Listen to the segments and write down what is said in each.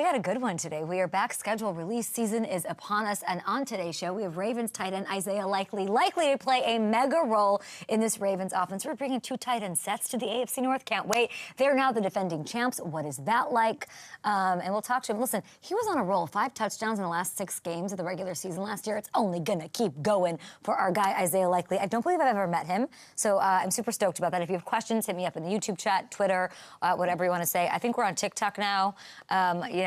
We had a good one today. We are back. Schedule release season is upon us. And on today's show, we have Ravens tight end Isaiah likely to play a mega role in this Ravens offense. We're bringing 2 tight end sets to the AFC North. Can't wait. They're now the defending champs. What is that like? And we'll talk to him. Listen, he was on a roll. 5 touchdowns in the last 6 games of the regular season last year. It's only going to keep going for our guy Isaiah likely. I don't believe I've ever met him. So I'm super stoked about that. If you have questions, hit me up in the YouTube chat, Twitter, whatever you want to say. I think we're on TikTok now.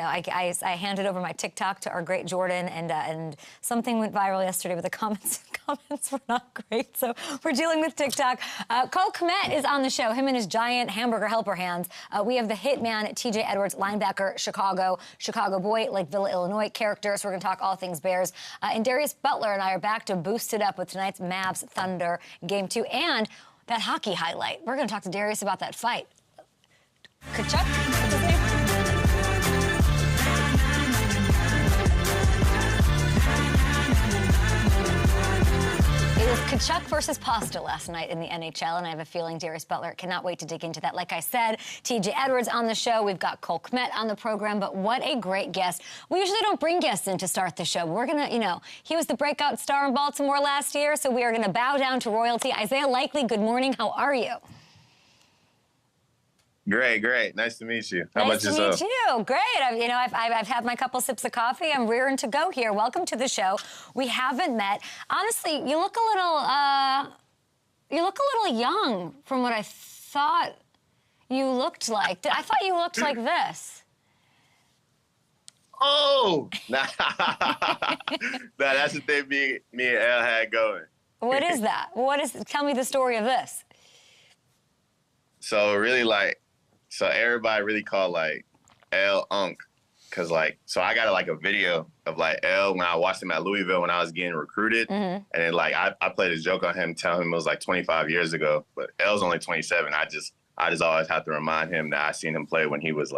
I handed over my TikTok to our great Jordan, and something went viral yesterday, but the comments were not great. So we're dealing with TikTok. Kmet is on the show. Him and his giant hamburger helper hands. We have the hitman TJ Edwards, linebacker, Chicago boy, Lakeville, Illinois character. So we're going to talk all things Bears. And Darius Butler and I are back to boost it up with tonight's Mavs Thunder Game 2 and that hockey highlight. We're going to talk to Darius about that fight. Kachuk? What's his name? It was Kachuk versus Pasta last night in the NHL, and I have a feeling Darius Butler cannot wait to dig into that. Like I said, TJ Edwards on the show. We've got Kmet on the program, but what a great guest. We usually don't bring guests in to start the show. We're going to, he was the breakout star in Baltimore last year, so we are going to bow down to royalty. Isaiah Likely, good morning. How are you? Great. Nice to meet you. How about yourself? Nice to meet you. Great. I've had my couple sips of coffee. I'm rearing to go here. Welcome to the show. We haven't met. Honestly, you look a little young from what I thought you looked like. I thought you looked like this. Oh, that's the thing me and Elle had going. What is that? Tell me the story of this. So really so everybody really called Elle Unk, cause so I got a video of Elle when I watched him at Louisville when I was getting recruited, and then I played a joke on him, telling him it was 25 years ago, but Elle's only 27. I just always have to remind him that I seen him play when he was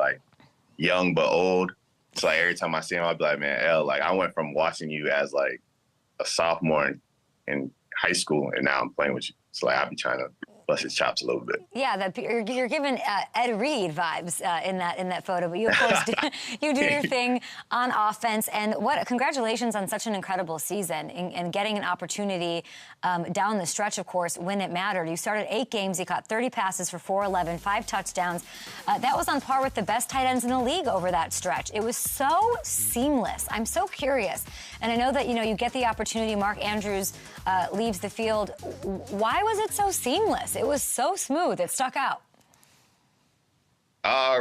young but old. So every time I see him, I'd be like, man, Elle, I went from watching you as a sophomore in high school, and now I'm playing with you. So I'll be trying to bust his chops a little bit. Yeah, you're giving Ed Reed vibes in that photo, but you of course you do your thing on offense. And congratulations on such an incredible season and getting an opportunity down the stretch, of course, when it mattered. You started 8 games, you caught 30 passes for 411, 5 touchdowns. That was on par with the best tight ends in the league over that stretch. It was so seamless. I'm so curious, and I know that you get the opportunity. Mark Andrews leaves the field. Why was it so seamless? It was so smooth. It stuck out.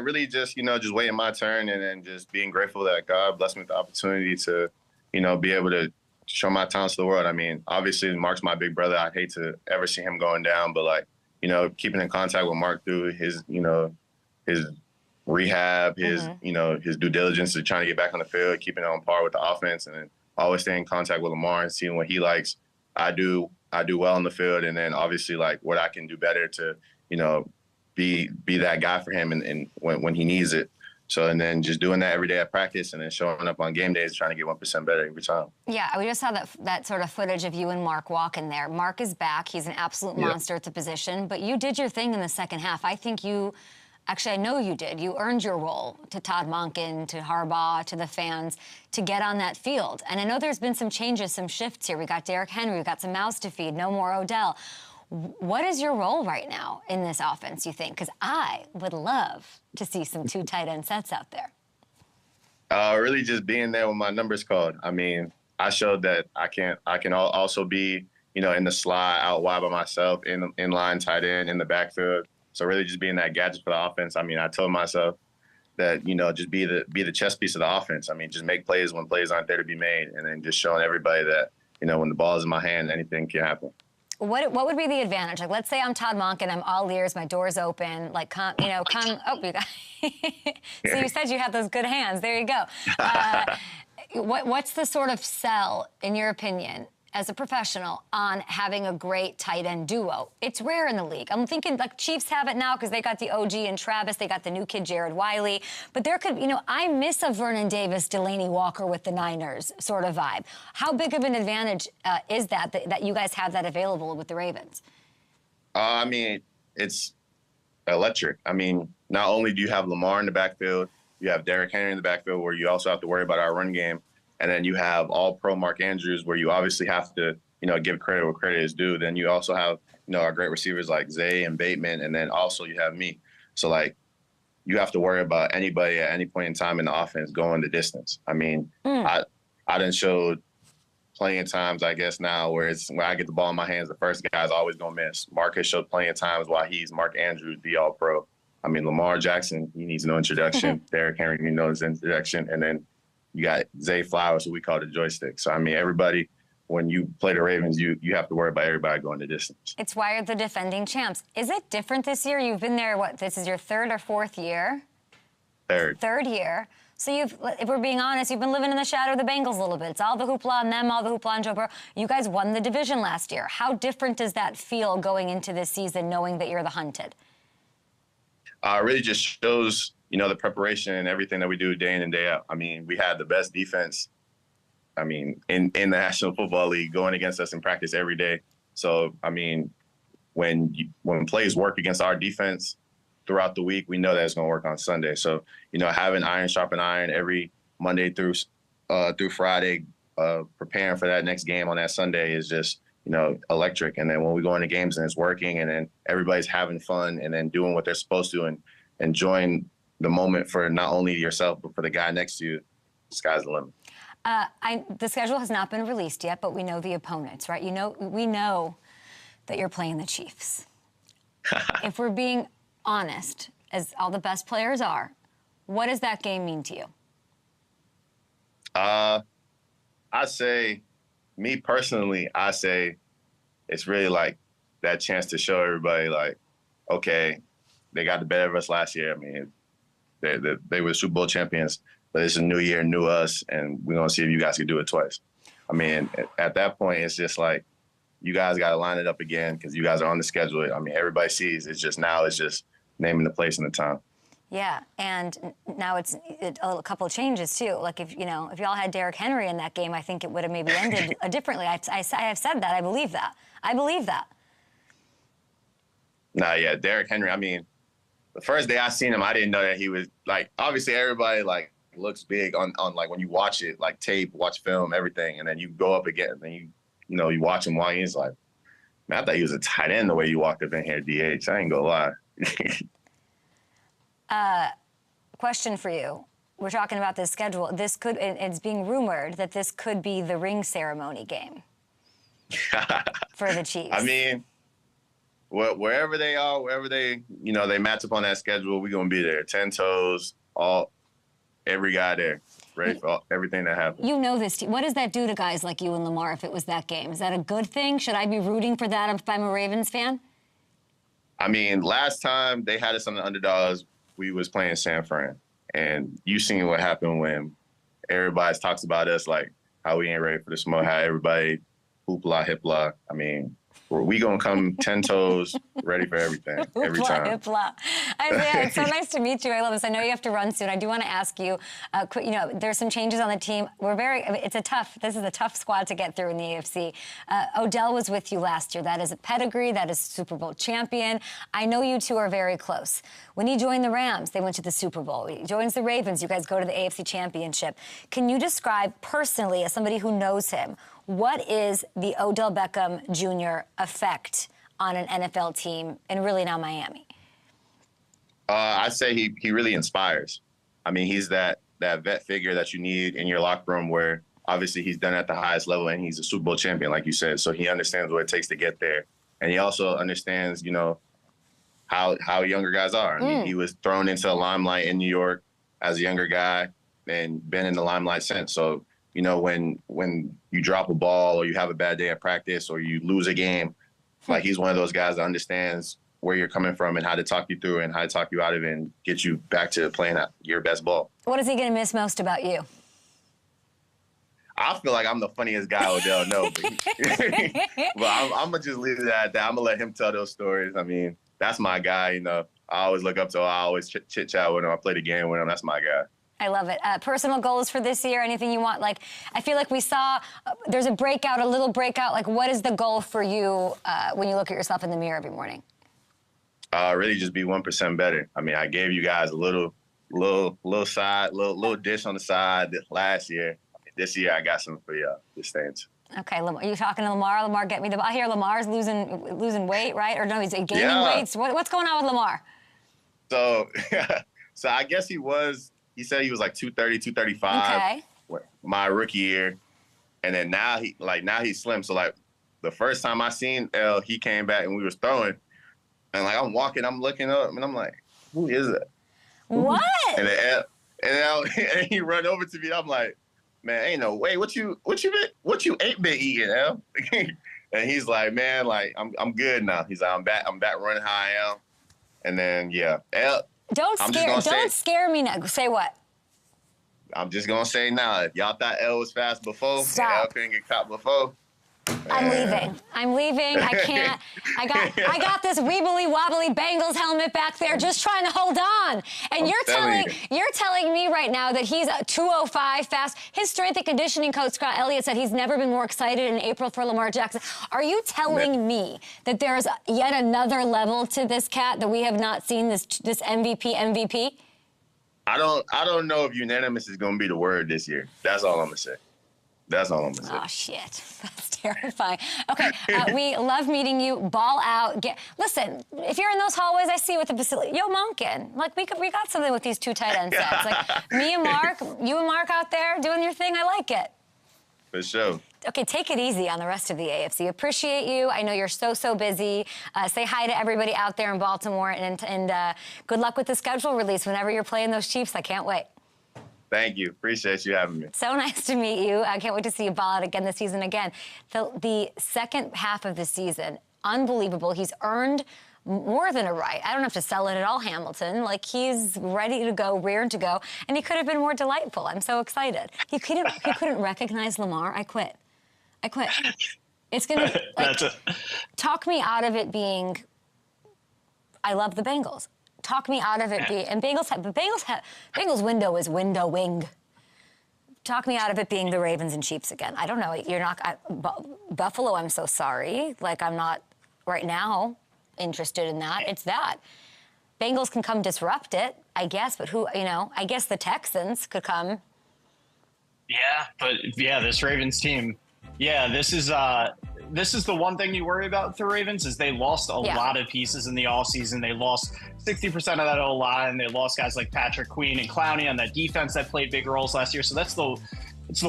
Really just waiting my turn and then just being grateful that God blessed me with the opportunity to, be able to show my talents to the world. I mean, obviously Mark's my big brother. I'd hate to ever see him going down, but keeping in contact with Mark through his, his rehab, his, his due diligence to trying to get back on the field, keeping it on par with the offense, and then always staying in contact with Lamar and seeing what he likes. I do well on the field, and then obviously what I can do better to, be that guy for him and when he needs it. So, and then just doing that every day at practice and then showing up on game days, trying to get 1% better every time. Yeah, we just saw that sort of footage of you and Mark walking there. Mark is back. He's an absolute monster at the position, but you did your thing in the second half. I think actually, I know you did. You earned your role to Todd Monken, to Harbaugh, to the fans, to get on that field. And I know there's been some changes, some shifts here. We got Derrick Henry, we got some mouths to feed, no more Odell. What is your role right now in this offense, you think? Because I would love to see some 2 tight end sets out there. Really just being there when my number's called. I mean, I showed that I can also be, in the slot, out wide by myself, in line tight end, in the backfield. So really just being that gadget for the offense. I mean, I told myself that, just be the chess piece of the offense. I mean, just make plays when plays aren't there to be made, and then just showing everybody that, when the ball is in my hand, anything can happen. What would be the advantage? Let's say I'm Todd Monken, I'm all ears, my door's open, come, oh, you got, so you said you had those good hands. There you go. What's the sort of sell, in your opinion, as a professional, on having a great tight end duo? It's rare in the league. I'm thinking Chiefs have it now because they got the OG and Travis. They got the new kid, Jared Wiley. But there could, I miss a Vernon Davis, Delaney Walker with the Niners sort of vibe. How big of an advantage is that you guys have that available with the Ravens? I mean, it's electric. I mean, not only do you have Lamar in the backfield, You have Derrick Henry in the backfield where you also have to worry about our run game. And then you have all-pro Mark Andrews where you obviously have to, give credit where credit is due. Then you also have, our great receivers like Zay and Bateman, and then also you have me. So, like, you have to worry about anybody at any point in time in the offense going the distance. I mean, I done showed plenty of times, I guess, now where I get the ball in my hands, the first guy's always going to miss. Marcus showed plenty of times why he's Mark Andrews, the all-pro. I mean, Lamar Jackson, he needs no introduction. Derrick Henry, he knows introduction. And then you got Zay Flowers, who we call the joystick. So, I mean, everybody, when you play the Ravens, you have to worry about everybody going the distance. It's why you're the defending champs. Is it different this year? You've been there, this is your third or fourth year? Third year. So if we're being honest, you've been living in the shadow of the Bengals a little bit. It's all the hoopla on them, all the hoopla on Joe Burrow. You guys won the division last year. How different does that feel going into this season, knowing that you're the hunted? It really just shows, the preparation and everything that we do day in and day out. I mean, we had the best defense, in the National Football League going against us in practice every day. So, I mean, when plays work against our defense throughout the week, we know that it's going to work on Sunday. So, having iron sharpen iron every Monday through Friday, preparing for that next game on that Sunday is just, electric. And then when we go into games and it's working and then everybody's having fun and then doing what they're supposed to and enjoying the moment for not only yourself, but for the guy next to you, the sky's the limit. The schedule has not been released yet, but we know the opponents, right? We know that you're playing the Chiefs. If we're being honest, as all the best players are, what does that game mean to you? I say, me personally, I say it's really like that chance to show everybody, like, okay, they got the better of us last year. I mean, they were Super Bowl champions, but it's a new year, new us, and we're going to see if you guys can do it twice. I mean, at that point, it's just like, you guys got to line it up again because you guys are on the schedule. I mean, everybody sees it's just naming the place and the time. Yeah, and now it's a couple of changes, too. Like, if y'all had Derrick Henry in that game, I think it would have maybe ended differently. I have said that. I believe that. Nah, yeah, Derrick Henry, I mean, the first day I seen him, I didn't know that he was, like, obviously everybody, like, looks big on like, when you watch it, like, tape, watch film, everything, and then you go up again, and then you watch him walk in, it's like, man, I thought he was a tight end the way you walked up in here, DH. I ain't gonna lie. Question for you. We're talking about this schedule. It's being rumored that this could be the ring ceremony game for the Chiefs. I mean, wherever they are, wherever they match up on that schedule, we're going to be there. 10 toes, every guy there, ready for everything that happens. You know this team. What does that do to guys like you and Lamar if it was that game? Is that a good thing? Should I be rooting for that if I'm a Ravens fan? I mean, last time they had us on the underdogs, we was playing San Fran. And you seen what happened when everybody talks about us, like how we ain't ready for the smoke, how everybody hoopla, hipla. I mean, we gonna come 10 toes, ready for everything, every time. Isaiah, it's so nice to meet you. I love this. I know you have to run soon. I do want to ask you, there's some changes on the team. This is a tough squad to get through in the AFC. Odell was with you last year. That is a pedigree. That is Super Bowl champion. I know you two are very close. When he joined the Rams, they went to the Super Bowl. He joins the Ravens. You guys go to the AFC Championship. Can you describe personally, as somebody who knows him, what is the Odell Beckham Jr. effect on an NFL team and really now Miami? I'd say he really inspires. I mean, he's that vet figure that you need in your locker room where obviously he's done at the highest level and he's a Super Bowl champion, like you said. So he understands what it takes to get there. And he also understands, how younger guys are. I mean, he was thrown into the limelight in New York as a younger guy and been in the limelight since. So, when you drop a ball or you have a bad day at practice or you lose a game, like he's one of those guys that understands where you're coming from and how to talk you through and how to talk you out of it and get you back to playing your best ball. What is he going to miss most about you? I feel like I'm the funniest guy Odell knows. But I'm going to just leave it at that. I'm going to let him tell those stories. I mean, that's my guy, I always look up to him. I always chit-chat with him. I play the game with him. That's my guy. I love it. Personal goals for this year, anything you want? Like, I feel like we saw there's a little breakout. Like, what is the goal for you when you look at yourself in the mirror every morning? Really just be 1% better. I mean, I gave you guys a little little dish on the side last year. This year I got some for y'all. Just stay tuned. Okay, are you talking to Lamar? Lamar, get me the. I hear Lamar's losing weight, right? Or no, he's gaining weight. So what's going on with Lamar? So, so I guess he said he was like 230, 235 my rookie year. And then now he's slim. So like the first time I seen L, he came back and we was throwing. And like I'm walking, I'm looking up and I'm like, who is that? What? And then and he run over to me. I'm like, man, ain't no way. What you ain't been eating, L? And he's like, man, like I'm good now. He's like, I'm back running how I am. And then L. Don't scare me now. Say what? I'm just gonna say now, if y'all thought L was fast before, and L couldn't get caught before. I'm leaving. I can't. I got this weebly wobbly Bengals helmet back there, just trying to hold on. And you're telling me right now that he's a 205 fast. His strength and conditioning coach Scott Elliott said he's never been more excited in April for Lamar Jackson. Are you telling me that there's yet another level to this cat that we have not seen? This MVP? I don't know if unanimous is gonna be the word this year. That's all I'm gonna say. Oh, shit. That's terrifying. Okay, we love meeting you. Ball out. Listen, if you're in those hallways, I see you with the facility. Yo, Monken. Like, we got something with these two tight end sets. Like, me and Mark, you and Mark out there doing your thing. I like it. For sure. Okay, take it easy on the rest of the AFC. Appreciate you. I know you're so busy. Say hi to everybody out there in Baltimore, and good luck with the schedule release whenever you're playing those Chiefs. I can't wait. Thank you. Appreciate you having me. So nice to meet you. I can't wait to see you ball out again this season again. The second half of the season, unbelievable. He's earned more than a right. I don't have to sell it at all, Hamilton. Like, he's ready to go, reared to go, and he could have been more delightful. I'm so excited. He couldn't recognize Lamar. I quit. It's going to, talk me out of it being, I love the Bengals. Talk me out of it being, and Bengals window is windowing. Talk me out of it being the Ravens and Chiefs again. I don't know. You're not, Buffalo, I'm so sorry. Like, I'm not right now interested in that. It's that. Bengals can come disrupt it, I guess, but I guess the Texans could come. Yeah, but this Ravens team, this is the one thing you worry about with the Ravens is they lost a lot of pieces in the offseason. They lost 60% of that O-line. They lost guys like Patrick Queen and Clowney on that defense that played big roles last year. So that's the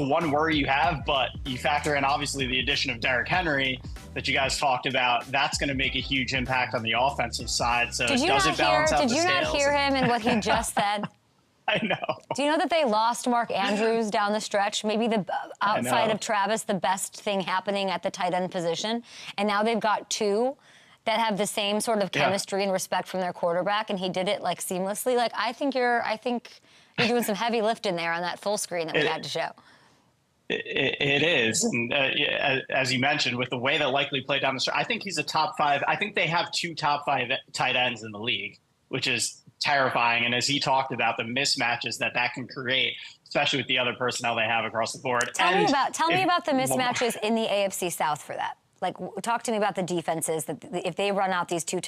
one worry you have. But you factor in, obviously, the addition of Derrick Henry that you guys talked about. That's going to make a huge impact on the offensive side. So Did you not hear him in what he just said? I know. Do you know that they lost Mark Andrews down the stretch? Maybe outside of Travis, the best thing happening at the tight end position. And now they've got two that have the same sort of chemistry and respect from their quarterback, and he did it like seamlessly. Like, I think you're doing some heavy lifting there on that full screen that we had to show. It is. And as you mentioned, with the way that Likely played down the stretch, I think he's a top five. I think they have two top five tight ends in the league, which is terrifying. And as he talked about, the mismatches that can create, especially with the other personnel they have across the board. Tell me about the mismatches in the AFC South for that. Like, talk to me about the defenses, that if they run out these two,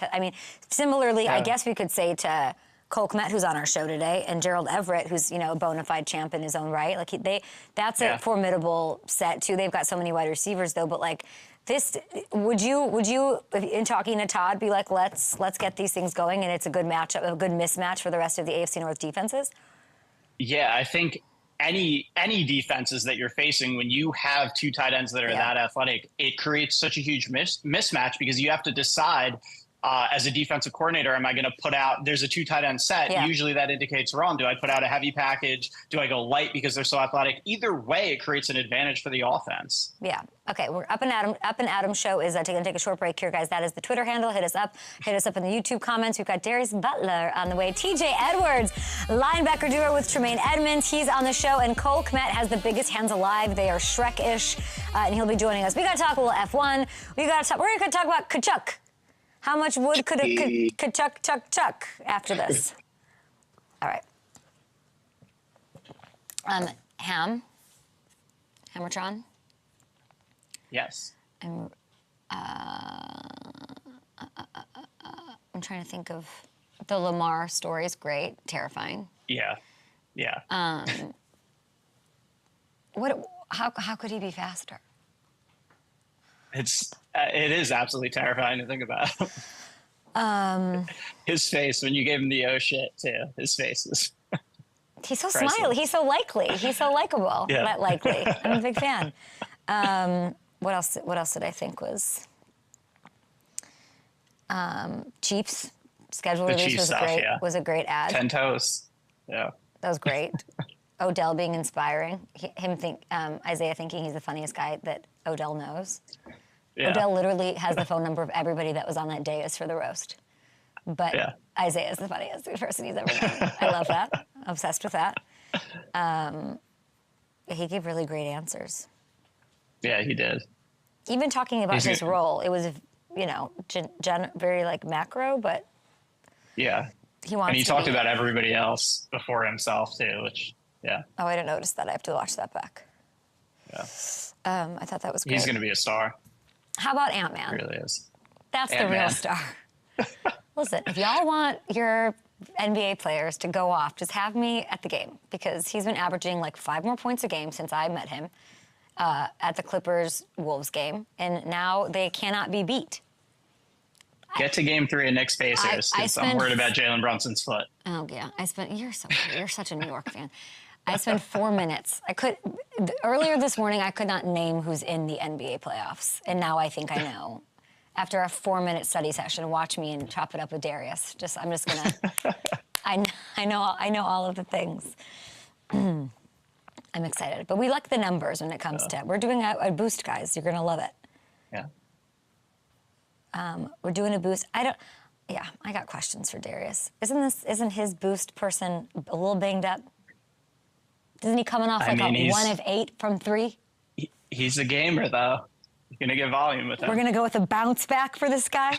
similarly, I guess we could say to Cole Kmet, who's on our show today, and Gerald Everett, who's, a bona fide champ in his own right. Like, that's a formidable set, too. They've got so many wide receivers, though, but, like, this, would you, in talking to Todd, be like, let's get these things going, and it's a good matchup, a good mismatch for the rest of the AFC North defenses? Yeah, I think any defenses that you're facing, when you have two tight ends that are that athletic, it creates such a huge mismatch because you have to decide, as a defensive coordinator, am I going to put out, there's a two tight end set. Yeah. Usually that indicates wrong. Do I put out a heavy package? Do I go light because they're so athletic? Either way, it creates an advantage for the offense. Yeah. Okay. We're Up and Adam show is going to take a short break here, guys. That is the Twitter handle. Hit us up in the YouTube comments. We've got Darius Butler on the way. TJ Edwards, linebacker duo with Tremaine Edmonds. He's on the show. And Cole Kmet has the biggest hands alive. They are Shrek-ish. And he'll be joining us. We got to talk a little F1. We're going to talk about Kachuk. How much wood could chuck after this? All right. Hammertron? Yes. I'm trying to think of The Lamar story is great, terrifying. Yeah. How could he be faster? It is absolutely terrifying to think about. His face when you gave him the oh shit too. His face is. He's so smiley. He's so likely. He's so likable. Yeah. That likely. I'm a big fan. What else? What else did I think was? Chiefs schedule release Chiefs was stuff, great. yeah. Was a great ad. 10 toes. Yeah. That was great. Odell being inspiring. Isaiah thinking he's the funniest guy that Odell knows. Yeah. Odell literally has the phone number of everybody that was on that dais for the roast. But Isaiah is the funniest person he's ever known. I love that. Obsessed with that. He gave really great answers. Yeah, he did. Even talking about his role, it was, very like macro, but yeah, he wants. And he to talked be. about everybody else before himself too, which Oh, I didn't notice that. I have to watch that back. Yeah. I thought that was great. He's going to be a star. How about Ant-Man? He really is. That's Ant-Man. the real star. Listen, if y'all want your NBA players to go off, just have me at the game because he's been averaging like 5 more points a game since I met him at the Clippers-Wolves game, and now they cannot be beat. Get to Game 3 of Knicks Pacers because I'm worried about Jalen Brunson's foot. Oh yeah, you're such a New York fan. I spent 4 minutes. Earlier this morning, I could not name who's in the NBA playoffs, and now I think I know. After a 4-minute study session, watch me and chop it up with Darius. I'm just gonna. I know all of the things. I'm excited, but we like the numbers when it comes to. We're doing a boost, guys. You're gonna love it. Yeah. We're doing a boost. I got questions for Darius. Isn't his boost person a little banged up? Isn't he coming off a 1 of 8 from 3? He's a gamer, though. You're going to get volume with him. We're going to go with a bounce back for this guy?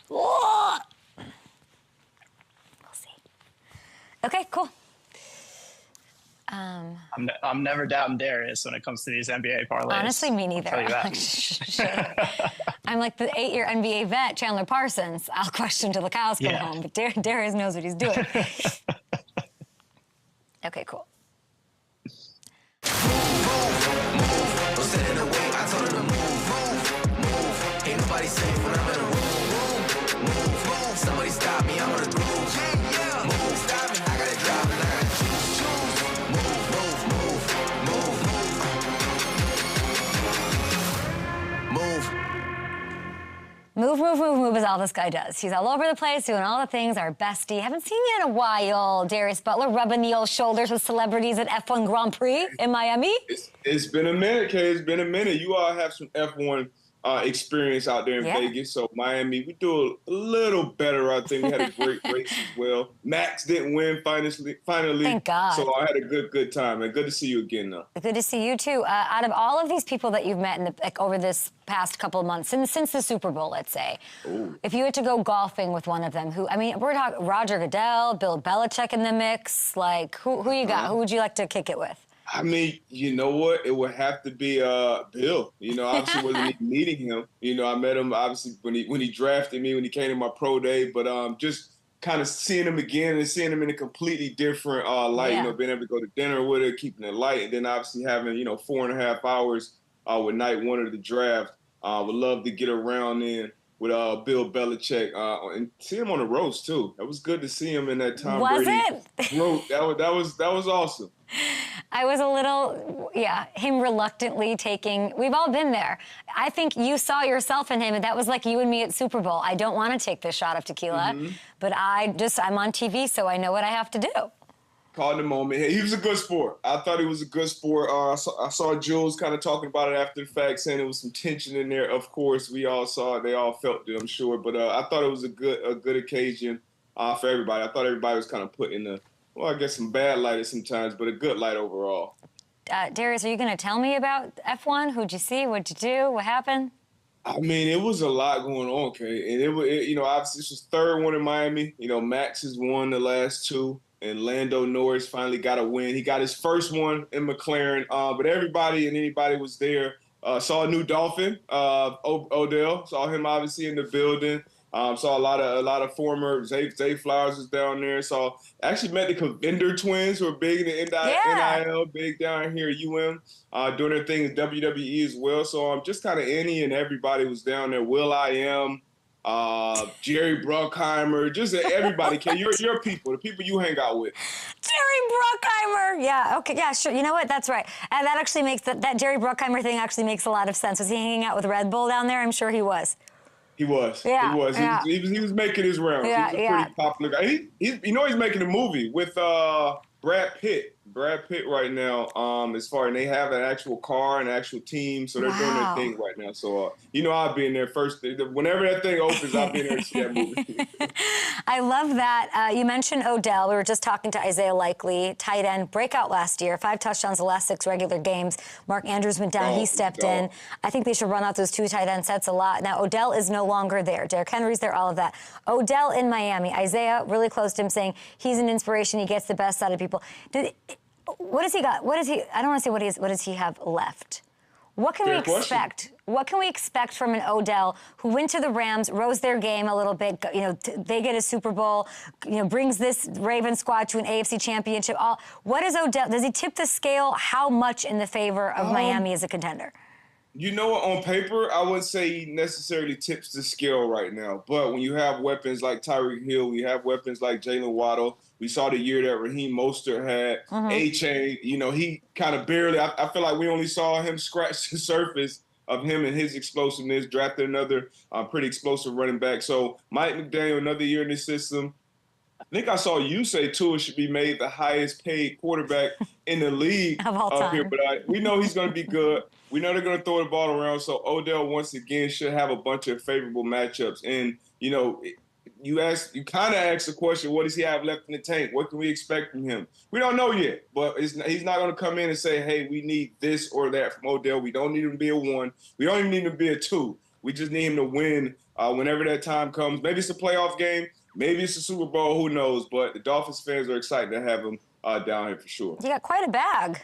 We'll see. Okay, cool. I'm never doubting Darius when it comes to these NBA parlays. Honestly, me neither. I'll tell you that. I'm like the 8-year NBA vet, Chandler Parsons. I'll question till the cows come home, but Darius knows what he's doing. Okay, cool. Ain't nobody safe when I'm in a room. Move. Somebody stop me, I'm on the groove. Move. Stop me. I gotta drive and I gotta choose. Move is all this guy does. He's all over the place, doing all the things. Our bestie. Haven't seen you in a while, Darius Butler, rubbing the old shoulders with celebrities at F1 Grand Prix in Miami. It's been a minute, Kay. It's been a minute. You all have some F1 experience out there in Vegas. So Miami, we do a little better. I think we had a great race as well. Max didn't win finally. Thank God. So I had a good time, and good to see you again, though. Good to see you too. Out of all of these people that you've met over this past couple of months, since the Super Bowl, let's say, if you had to go golfing with one of them, we're talking Roger Goodell, Bill Belichick in the mix. Like, who you got? Who would you like to kick it with? I mean, you know what? It would have to be Bill. Obviously wasn't even meeting him. I met him obviously when he drafted me, when he came to my pro day. But just kind of seeing him again and seeing him in a completely different light. Being able to go to dinner with her, keeping it light, and then obviously having 4.5 hours with night 1 of the draft. Would love to get around in with Bill Belichick and see him on the roast too. It was good to see him in that Tom Brady roast. That was awesome. I was a little, him reluctantly taking, we've all been there. I think you saw yourself in him, and that was like you and me at Super Bowl. I don't want to take this shot of tequila, but I'm on TV, so I know what I have to do. Called the moment. Hey, he was a good sport. I thought he was a good sport. I saw Jules kind of talking about it after the fact, saying there was some tension in there. Of course, we all saw it. They all felt it, I'm sure. But I thought it was a good occasion for everybody. I thought everybody was kind of put in I guess some bad light sometimes, but a good light overall. Darius, are you going to tell me about F1? Who'd you see? What'd you do? What happened? I mean, it was a lot going on, Kay. And obviously this was third one in Miami. Max has won the last 2. And Lando Norris finally got a win. He got his first one in McLaren. But everybody and anybody was there. Saw a new Dolphin, Odell. Saw him obviously in the building. Saw a lot of former Zay Flowers was down there. So actually met the Covender twins who are big in the NIL, big down here at UM, doing their thing in WWE as well. So just kind of any and everybody was down there. Will.i.am, Jerry Bruckheimer, just everybody. Your people, the people you hang out with. Jerry Bruckheimer. Yeah, okay, yeah, sure. You know what? That's right. And that actually makes that Jerry Bruckheimer thing actually makes a lot of sense. Was he hanging out with Red Bull down there? I'm sure he was. He was. Yeah, he was. Yeah. He was making his rounds. Yeah, He's a pretty popular guy. He's making a movie with Brad Pitt. Brad Pitt right now, as far as they have an actual car and an actual team, so they're doing their thing right now. So, I'll be in there first. Whenever that thing opens, I'll be in there to see that movie. I love that. You mentioned Odell. We were just talking to Isaiah Likely, tight end, breakout last year, 5 touchdowns the last 6 regular games. Mark Andrews went down. He stepped in. I think they should run out those 2 tight end sets a lot. Now, Odell is no longer there. Derrick Henry's there, all of that. Odell in Miami. Isaiah really close to him saying he's an inspiration. He gets the best out of people. What has he got? I don't want to say what does he have left? What can we expect? What can we expect from an Odell who went to the Rams, rose their game a little bit? They get a Super Bowl. Brings this Ravens squad to an AFC championship. What is Odell? Does he tip the scale? How much in the favor of Miami as a contender? On paper, I wouldn't say he necessarily tips the scale right now. But when you have weapons like Tyreek Hill, you have weapons like Jalen Waddle. We saw the year that Raheem Mostert had. A-Chain, he kind of barely – I feel like we only saw him scratch the surface of him and his explosiveness, drafted another pretty explosive running back. So Mike McDaniel, another year in the system. I think I saw you say Tua should be made the highest paid quarterback in the league of all time. Up here. But we know he's going to be good. We know they're going to throw the ball around. So Odell, once again, should have a bunch of favorable matchups. And, you kind of asked the question, what does he have left in the tank? What can we expect from him? We don't know yet. But he's not going to come in and say, hey, we need this or that from Odell. We don't need him to be a 1. We don't even need him to be a 2. We just need him to win whenever that time comes. Maybe it's a playoff game. Maybe it's a Super Bowl, who knows? But the Dolphins fans are excited to have him down here for sure. You got quite a bag.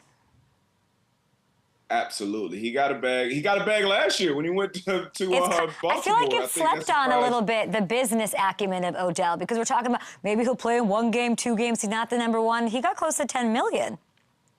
Absolutely. He got a bag. He got a bag last year when he went to Baltimore. I feel like it slept on a little bit, the business acumen of Odell, because we're talking about maybe he'll play in 1 game, 2 games. He's not the number 1. He got close to $10 million.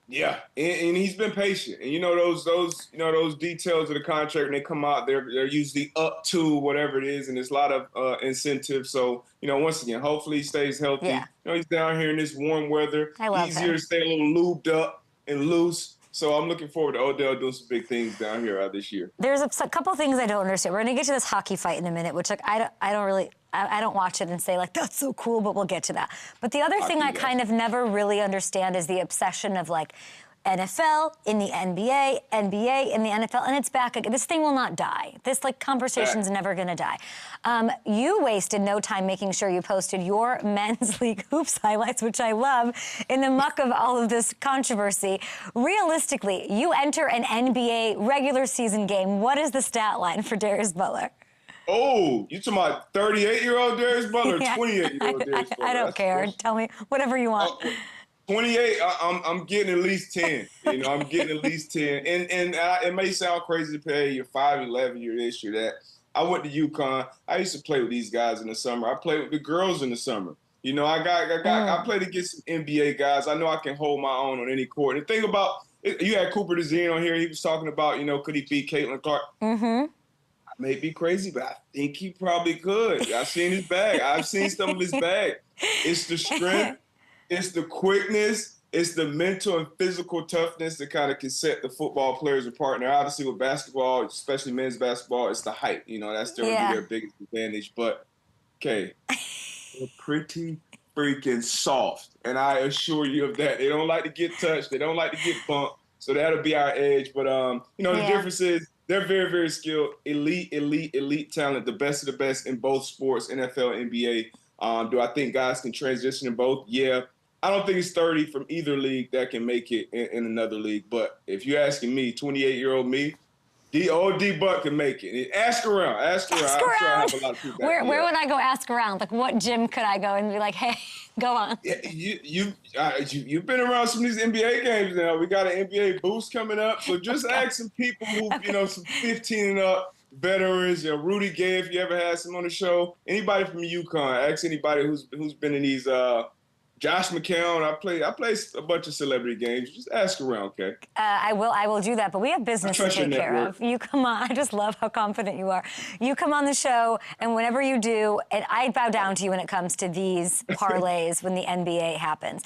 Yeah, and he's been patient. And those details of the contract, when they come out, they're usually up to whatever it is, and there's a lot of incentive. So, once again, hopefully he stays healthy. Yeah. He's down here in this warm weather. I love Easier to stay a little lubed up and loose. So I'm looking forward to Odell doing some big things down here this year. There's a couple things I don't understand. We're going to get to this hockey fight in a minute, which I don't watch it and say, that's so cool, but we'll get to that. But the other thing I kind of never really understand is the obsession of, NFL in the NBA, NBA in the NFL, and it's back again. This thing will not die. This conversation's never going to die. You wasted no time making sure you posted your men's league hoops highlights, which I love, in the muck of all of this controversy. Realistically, you enter an NBA regular season game. What is the stat line for Darius Butler? Oh, you talking about 38-year-old Darius Butler, 28-year-old Darius Butler? I don't care. Tell me whatever you want. 28, I'm getting at least 10. I'm getting at least 10. And it may sound crazy to pay you're 5'11", you're this, you're that. I went to UConn. I used to play with these guys in the summer. I played with the girls in the summer. I played against some NBA guys. I know I can hold my own on any court. And the thing about, you had Cooper DeZine on here. He was talking about, could he beat Caitlin Clark? I may be crazy, but I think he probably could. I've seen his bag. I've seen some of his bag. It's the strength. It's the quickness, it's the mental and physical toughness that kind of can set the football players apart. Now, obviously with basketball, especially men's basketball, it's the height. That's still their biggest advantage. But, okay, they're pretty freaking soft, and I assure you of that. They don't like to get touched. They don't like to get bumped, so that'll be our edge. But, the difference is they're very, very skilled, elite talent, the best of the best in both sports, NFL, NBA. Do I think guys can transition in both? Yeah. I don't think it's 30 from either league that can make it in another league. But if you're asking me, 28-year-old me, D-Buck can make it. Ask around. Ask around. I'm sure I have a lot of people. Where would I go ask around? What gym could I go and be like, hey, go on? Yeah, you've been around some of these NBA games now. We got an NBA boost coming up. So just ask some people who, some 15 and up, veterans, Rudy Gay, if you ever had some on the show. Anybody from UConn, ask anybody who's been in these. Josh McCown, I play a bunch of celebrity games. Just ask around, okay? I will do that, but we have business to take care of. You come on. I just love how confident you are. You come on the show, and whenever you do, and I bow down to you when it comes to these parlays when the NBA happens.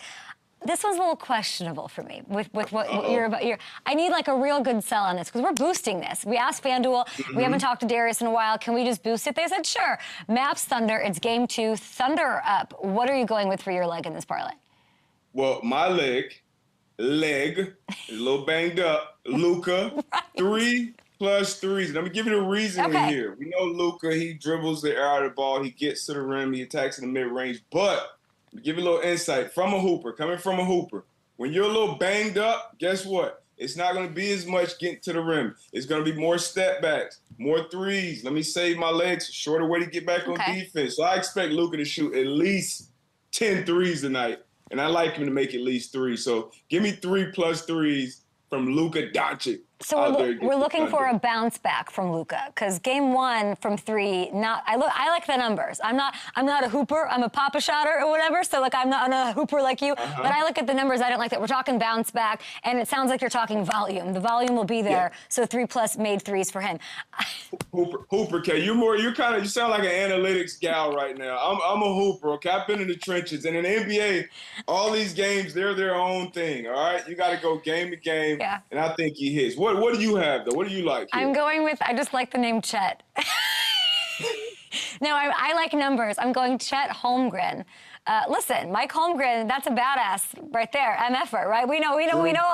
This one's a little questionable for me with what you're about. I need like a real good sell on this because we're boosting this. We asked FanDuel. We haven't talked to Darius in a while. Can we just boost it? They said, sure. MAVS Thunder. It's game 2. Thunder up. What are you going with for your leg in this parlay? Well, my leg is a little banged up. Luka, right. 3 plus 3s. And I'm going to give you the reasoning here. We know Luka, he dribbles the air out of the ball. He gets to the rim. He attacks in the mid-range. But give you a little insight from a hooper, coming from a hooper. When you're a little banged up, guess what? It's not going to be as much getting to the rim. It's going to be more step backs, more 3s. Let me save my legs, shorter way to get back on defense. So I expect Luka to shoot at least 10 3s tonight, and I like him to make at least 3. So give me 3 plus 3s from Luka Doncic. So we're looking for a bounce back from Luka because game 1 from 3. I like the numbers. I'm not a hooper. I'm a papa shotter or whatever. So like I'm not a hooper like you. But I look at the numbers. I don't like that. We're talking bounce back, and it sounds like you're talking volume. The volume will be there. Yeah. So 3 plus made 3s for him. Hooper, K. You sound like an analytics gal right now. I'm a hooper. Okay, I've been in the trenches, and in the NBA, all these games they're their own thing. All right, you got to go game to game. Yeah. And I think he hits. What do you have, though? What do you like here? I'm going with, I just like the name Chet. No, I like numbers. I'm going Chet Holmgren. Listen, Mike Holmgren, that's a badass right there. MFer, right? We know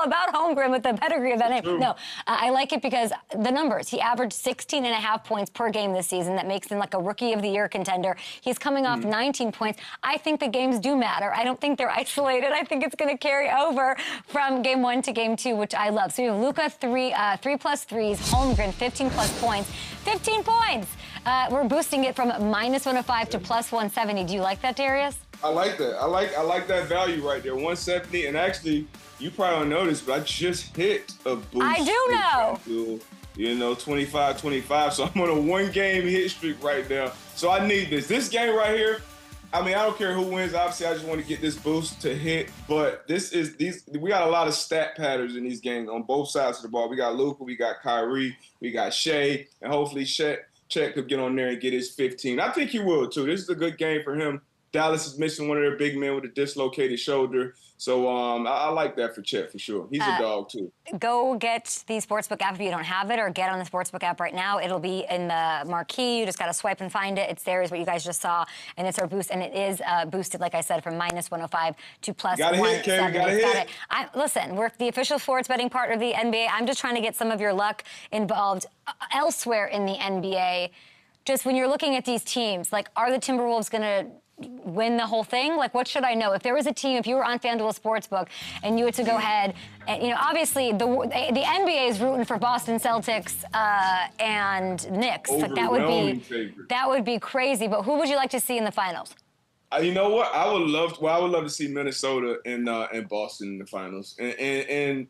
about Holmgren with the pedigree of that name. No, I like it because the numbers. He averaged 16.5 points per game this season. That makes him like a Rookie of the Year contender. He's coming off 19 points. I think the games do matter. I don't think they're isolated. I think it's going to carry over from game 1 to game 2, which I love. So you have Luka 3 plus 3s, Holmgren 15 plus points. 15 points. We're boosting it from minus 105 to plus 170. Do you like that, Darius? I like that. I like that value right there, 170. And actually, you probably don't know this, but I just hit a boost. I do know. FanDuel, 25-25. So I'm on a 1-game hit streak right now. So I need this. This game right here, I mean, I don't care who wins. Obviously, I just want to get this boost to hit. But we got a lot of stat patterns in these games on both sides of the ball. We got Luka, we got Kyrie, we got Shea, and hopefully Chet could get on there and get his 15. I think he will, too. This is a good game for him. Dallas is missing one of their big men with a dislocated shoulder. So I like that for Chet for sure. He's a dog, too. Go get the Sportsbook app if you don't have it, or get on the Sportsbook app right now. It'll be in the marquee. You just got to swipe and find it. It's there is what you guys just saw, and it's our boost. And it is boosted, like I said, from minus 105 to plus 170. Gotta hit. Listen, we're the official sports betting partner of the NBA. I'm just trying to get some of your luck involved elsewhere in the NBA. Just when you're looking at these teams, like, are the Timberwolves going to win the whole thing? Like, what should I know? If there was a team, if you were on FanDuel Sportsbook and you had to go ahead, and, obviously the NBA is rooting for Boston Celtics and Knicks. Like, that would be crazy. But who would you like to see in the finals? You know what? I would love to see Minnesota and Boston in the finals. And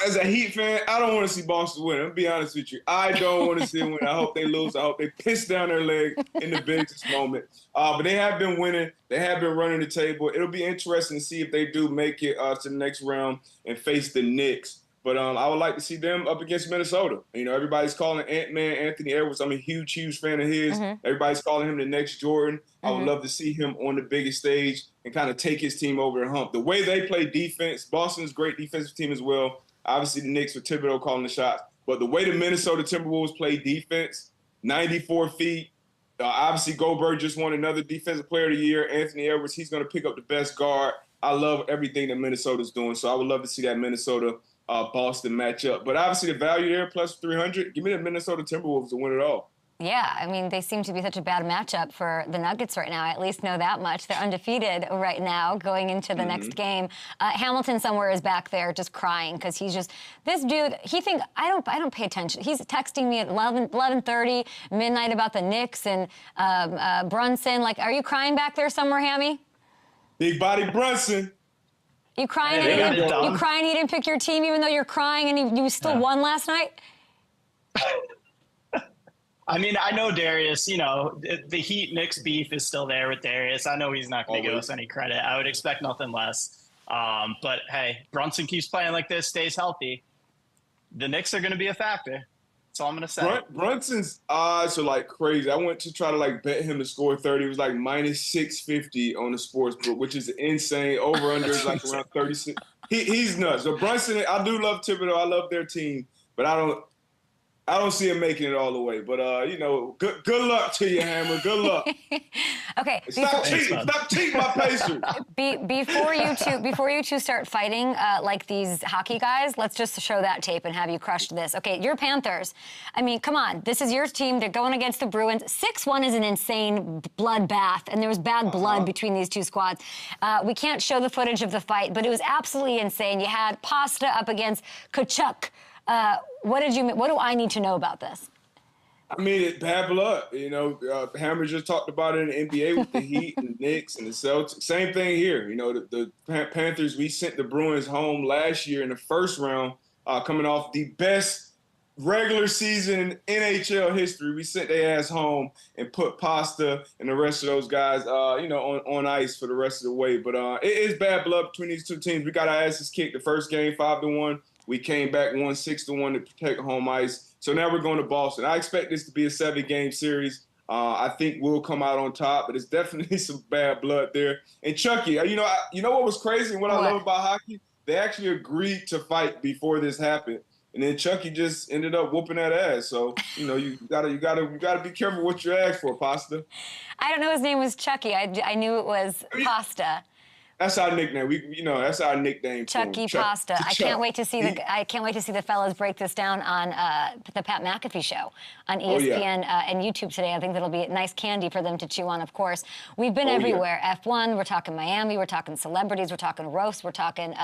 as a Heat fan, I don't want to see Boston win. I'll be honest with you. I don't want to see them win. I hope they lose. I hope they piss down their leg in the biggest moment. But they have been winning. They have been running the table. It'll be interesting to see if they do make it to the next round and face the Knicks. But I would like to see them up against Minnesota. Everybody's calling Ant-Man, Anthony Edwards. I'm a huge fan of his. Everybody's calling him the next Jordan. I would love to see him on the biggest stage and kind of take his team over the hump. The way they play defense, Boston's a great defensive team as well. Obviously, the Knicks with Thibodeau calling the shots. But the way the Minnesota Timberwolves play defense, 94 feet. Obviously, Goldberg just won another Defensive Player of the Year. Anthony Edwards, he's going to pick up the best guard. I love everything that Minnesota's doing. So I would love to see that Minnesota-Boston matchup. But obviously, the value there, plus 300, give me the Minnesota Timberwolves to win it all. Yeah, I mean, they seem to be such a bad matchup for the Nuggets right now. I at least know that much. They're undefeated right now going into the next game. Hamilton somewhere is back there just crying because he's just, this dude, I don't pay attention. He's texting me at 11:30 midnight about the Knicks and Brunson. Like, are you crying back there somewhere, Hammy? Big body Brunson. You crying he didn't pick your team even though you're crying and you still won last night? I mean, I know Darius, the Heat-Knicks beef is still there with Darius. I know he's not going to give us any credit. I would expect nothing less. But, hey, Brunson keeps playing like this, stays healthy. The Knicks are going to be a factor. That's all I'm going to say. Brunson's odds are like crazy. I went to try to like bet him to score 30. It was like minus 650 on the sports book, which is insane. Over-under is like around 36. He's nuts. So Brunson, I do love Thibodeau. I love their team, but I don't see him making it all the way. But, good luck to you, Hammer. Good luck. Okay. Stop cheating my Pacers. Before you two start fighting like these hockey guys, let's just show that tape and have you crush this. Okay, your Panthers. I mean, come on. This is your team. They're going against the Bruins. 6-1 is an insane bloodbath, and there was bad blood between these two squads. We can't show the footage of the fight, but it was absolutely insane. You had Pasta up against Kachuk. What do I need to know about this? I mean, it's bad blood. Hammer just talked about it in the NBA with the Heat and the Knicks and the Celtics. Same thing here. The Panthers, we sent the Bruins home last year in the first round, coming off the best regular season in NHL history. We sent their ass home and put Pasta and the rest of those guys, on ice for the rest of the way. But it is bad blood between these two teams. We got our asses kicked the first game, 5-1. We came back, won 6-1 to protect home ice. So now we're going to Boston. I expect this to be a 7-game series. I think we'll come out on top, but it's definitely some bad blood there. And Chucky, you know what was crazy and what I love about hockey? They actually agreed to fight before this happened. And then Chucky just ended up whooping that ass. So, you gotta be careful what you ask for, Pasta. I don't know his name was Chucky. I knew it was Pasta. That's our nickname. That's our nickname. Chucky Pasta. I can't wait to see the fellas break this down on the Pat McAfee show on ESPN and YouTube today. I think that'll be nice candy for them to chew on. Of course, we've been everywhere. F1. We're talking Miami. We're talking celebrities. We're talking roasts. We're talking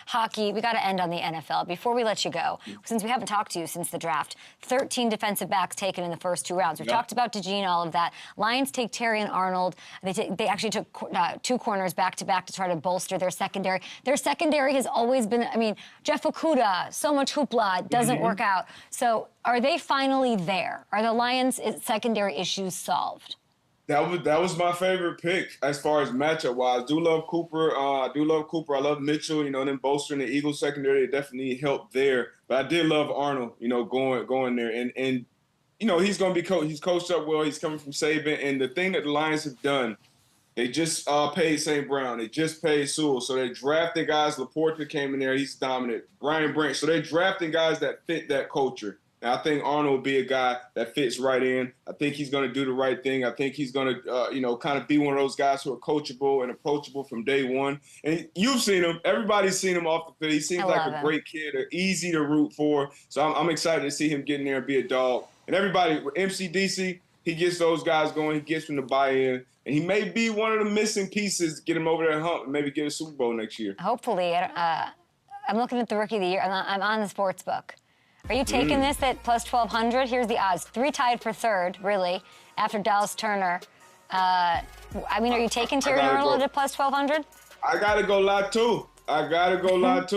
hockey. We got to end on the NFL. Before we let you go, since we haven't talked to you since the draft, 13 defensive backs taken in the first 2 rounds. We've talked about DeGene, all of that. Lions take Terry and Arnold. They actually took 2 corners back to back to try to bolster their secondary. Their secondary has always been, Jeff Okudah, so much hoopla, doesn't work out. So are they finally there? Are the Lions' secondary issues solved? That was my favorite pick as far as matchup-wise. I do love Cooper. I love Mitchell. Them bolstering the Eagles secondary, it definitely helped there. But I did love Arnold, going there. And he's going to be he's coached up well. He's coming from Saban. And the thing that the Lions have done, they just paid St. Brown. They just paid Sewell. So they drafted guys. Laporta came in there. He's dominant. Brian Branch. So they're drafting guys that fit that culture. And I think Arnold will be a guy that fits right in. I think he's going to do the right thing. I think he's going to, kind of be one of those guys who are coachable and approachable from day one. And you've seen him. Everybody's seen him off the field. He seems like a great kid, easy to root for. So I'm excited to see him get in there and be a dog. And everybody, with MCDC, he gets those guys going. He gets them to buy in. And he may be one of the missing pieces to get him over that hump and maybe get a Super Bowl next year. Hopefully. I'm looking at the Rookie of the Year. I'm on the sports book. Are you taking this at plus 1,200? Here's the odds. 3 tied for third, really, after Dallas Turner. Are you taking Terry Arnold at plus 1,200? I got to go Latu.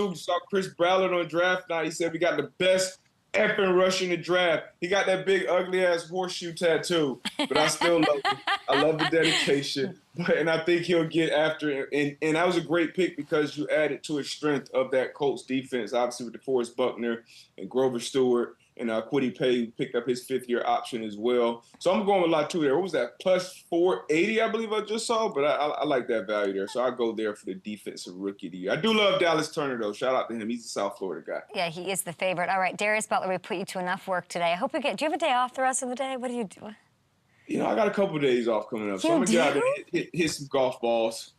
You saw Chris Ballard on draft night. He said we got the best effing rush in the draft. He got that big, ugly-ass horseshoe tattoo, but I still love him. I love the dedication, and I think he'll get after it. And that was a great pick because you added to his strength of that Colts defense, obviously with DeForest Buckner and Grover Stewart. And Kwity Paye picked up his 5th-year option as well. So I'm going with Latu there. What was that? Plus 480, I believe I just saw. But I like that value there. So I'll go there for the defensive rookie of the year. I do love Dallas Turner, though. Shout out to him. He's a South Florida guy. Yeah, he is the favorite. All right, Darius Butler, we put you to enough work today. I hope you get – do you have a day off the rest of the day? What do you do? I got a couple of days off coming up. So I'm going to get out and hit some golf balls.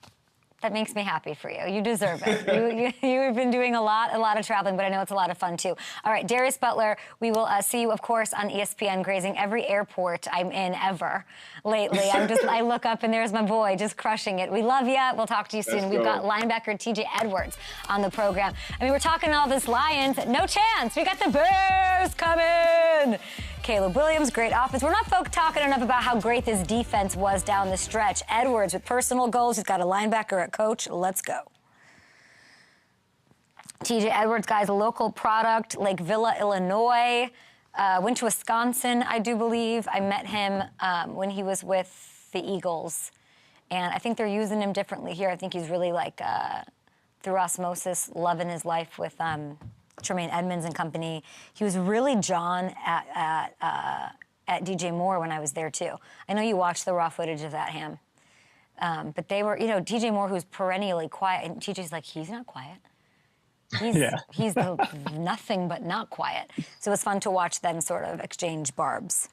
That makes me happy for you. You deserve it. You've been doing a lot of traveling, but I know it's a lot of fun, too. All right, Darius Butler, we will see you, of course, on ESPN, grazing every airport I'm in ever lately. I look up, and there's my boy just crushing it. We love you. We'll talk to you soon. We've got linebacker TJ Edwards on the program. We're talking all this Lions. No chance. We got the Bears coming. Caleb Williams, great offense. We're not talking enough about how great this defense was down the stretch. Edwards with personal goals. He's got a linebacker at coach. Let's go. TJ Edwards, guys, a local product, Lake Villa, Illinois. Went to Wisconsin, I do believe. I met him when he was with the Eagles. And I think they're using him differently here. I think he's really like, through osmosis, loving his life with Tremaine Edmonds and company. He was really John at DJ Moore when I was there too. I know you watched the raw footage of that, Ham. But they were, DJ Moore, who's perennially quiet, and TJ's like, he's not quiet. He's nothing but not quiet. So it was fun to watch them sort of exchange barbs.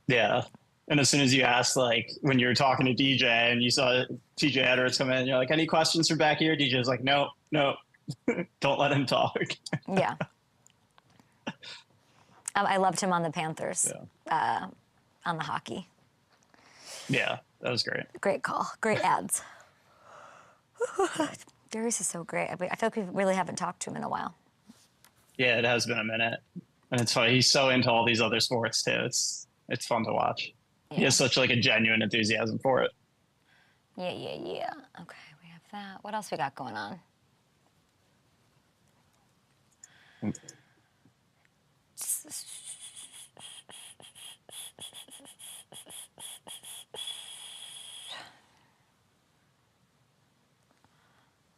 Yeah. And as soon as you asked, like, when you were talking to DJ and you saw TJ Edwards come in, you're like, any questions from back here? DJ's like, no, don't let him talk. Yeah. I loved him on the Panthers, on the hockey. Yeah, that was great. Great call. Great ads. Darius is so great. I feel like we really haven't talked to him in a while. Yeah, it has been a minute. And it's funny. He's so into all these other sports, too. It's fun to watch. Yeah. He has such like a genuine enthusiasm for it. Yeah. Okay, we have that. What else we got going on?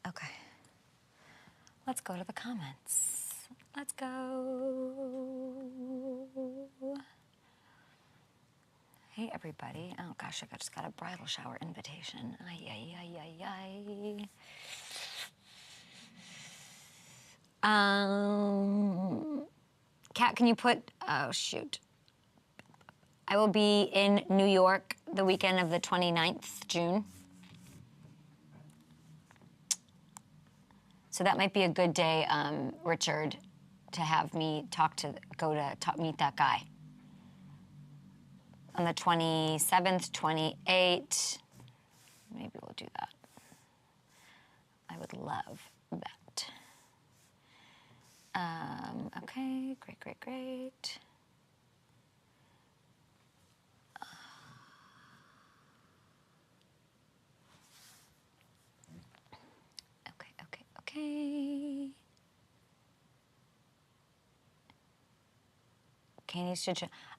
Okay. Let's go to the comments. Let's go. Hey, everybody. Oh, gosh, I just got a bridal shower invitation. Ay. Kat, can you put... Oh, shoot. I will be in New York the weekend of the 29th, June. So that might be a good day, Richard, to have me meet that guy. On the 27th, 28th, maybe we'll do that. I would love that. Okay, great. Okay.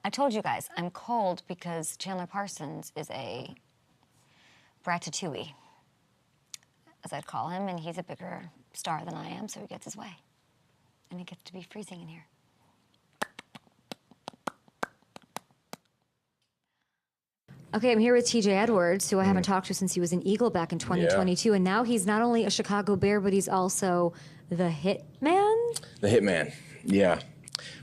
I told you guys, I'm cold because Chandler Parsons is a ratatouille, as I'd call him, and he's a bigger star than I am, so he gets his way. And it gets to be freezing in here. Okay, I'm here with TJ Edwards, who I haven't talked to since he was an Eagle back in 2022, and now he's not only a Chicago Bear, but he's also the Hitman? The Hitman, yeah.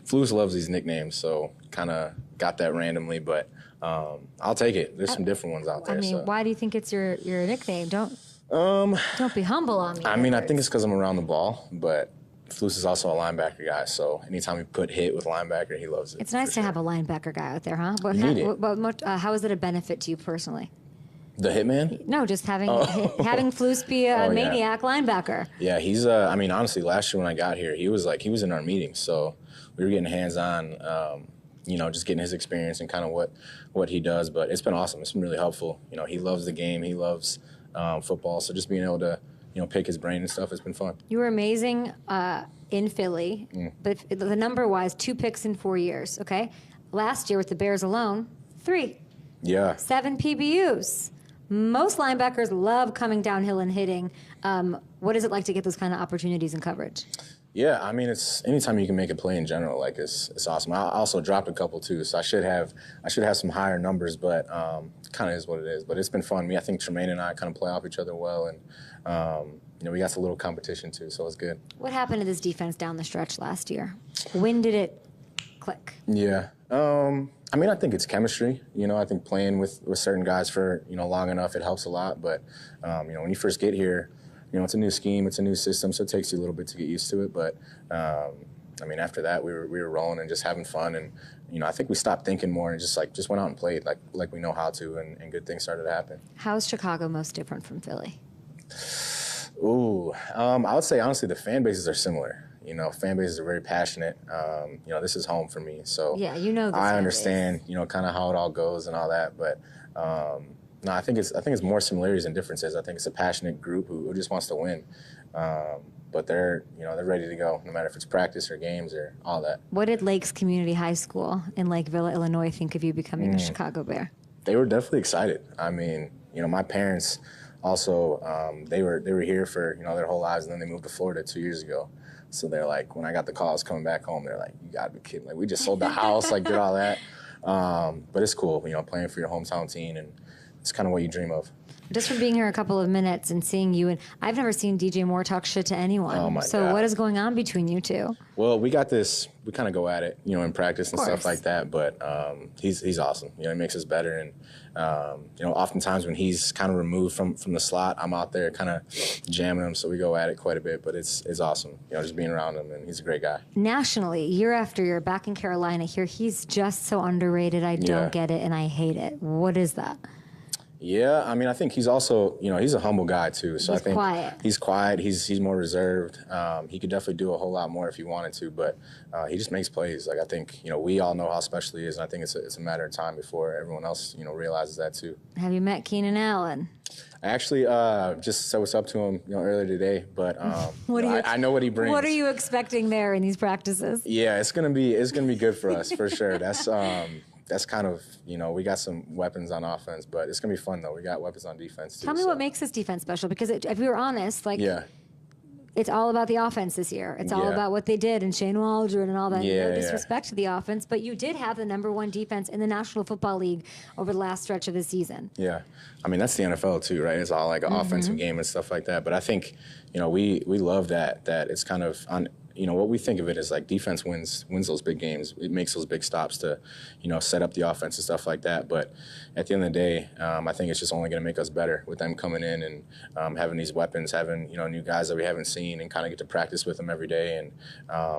Flus loves these nicknames, so kind of got that randomly, but I'll take it. There's some different ones out there. I mean, why do you think it's your nickname? Don't be humble on me. I mean, I think it's because I'm around the ball, but Flus is also a linebacker guy, so anytime we put hit with linebacker, he loves it. It's nice to have a linebacker guy out there, huh? How is it a benefit to you personally? The Hitman? No, just having Flus be a maniac linebacker. Yeah, he's. I mean, honestly, last year when I got here, he was in our meetings, so we were getting hands-on. Just getting his experience and kind of what he does. But it's been awesome. It's been really helpful. He loves the game. He loves football. So just being able to pick his brain and stuff, it's been fun. You were amazing in Philly, but the number-wise, 2 picks in 4 years. Okay, last year with the Bears alone, 3. Yeah. 7 PBUs. Most linebackers love coming downhill and hitting. What is it like to get those kind of opportunities and coverage? Yeah, I mean, it's anytime you can make a play in general, like it's awesome. I also dropped a couple too, so I should have some higher numbers, but kind of is what it is. But it's been fun. I think Tremaine and I kind of play off each other well, and we got a little competition too, so it's good. What happened to this defense down the stretch last year? When did it click? Yeah, I mean, I think it's chemistry. I think playing with certain guys for long enough, it helps a lot. But when you first get here, it's a new scheme, it's a new system, so it takes you a little bit to get used to it. But I mean, after that, we were rolling and just having fun, and I think we stopped thinking more and just went out and played like we know how to, and good things started to happen. How is Chicago most different from Philly? Ooh, I would say honestly the fan bases are similar. Fan bases are very passionate. This is home for me, so yeah, I understand kind of how it all goes and all that, but. No, I think it's more similarities than differences. I think it's a passionate group who just wants to win. but they're ready to go, no matter if it's practice or games or all that. What did Lakes Community High School in Lakeville, Illinois, think of you becoming a Chicago Bear? They were definitely excited. I mean, my parents also, they were here for, their whole lives, and then they moved to Florida 2 years ago. So they're like, when I got the calls coming back home, they're like, you gotta be kidding. Like, we just sold the house, like, did all that. But it's cool, playing for your hometown team, and it's kind of what you dream of. Just from being here a couple of minutes and seeing you, and I've never seen DJ Moore talk shit to anyone. Oh my so God. what is going on between you two? Well, we got this. We kind of go at it, in practice and stuff like that. But he's awesome. He makes us better. And oftentimes when he's kind of removed from the slot, I'm out there kind of jamming him. So we go at it quite a bit. But it's awesome. Just being around him, and he's a great guy. Nationally, year after year, back in Carolina, here he's just so underrated. I don't get it, and I hate it. What is that? Yeah, I mean, I think he's also, he's a humble guy too. So he's I think quiet. He's quiet. He's more reserved. He could definitely do a whole lot more if he wanted to, but he just makes plays. Like, I think, we all know how special he is, and I think it's a matter of time before everyone else, realizes that too. Have you met Keenan Allen? I actually just said what's up to him, earlier today, but I know what he brings. What are you expecting there in these practices? Yeah, it's gonna be good for us for sure. That's kind of, we got some weapons on offense, but it's going to be fun, though. We got weapons on defense, too. Tell me what makes this defense special, because if we were honest, it's all about the offense this year. It's all about what they did and Shane Waldron and all that. No disrespect to the offense, but you did have the #1 defense in the National Football League over the last stretch of the season. Yeah. I mean, that's the NFL, too, right? It's all like an offensive game and stuff like that. But I think, we love that it's kind of on – what we think of it is like defense wins those big games. It makes those big stops to, set up the offense and stuff like that. But at the end of the day, I think it's just only going to make us better with them coming in and having these weapons, having, new guys that we haven't seen and kind of get to practice with them every day. And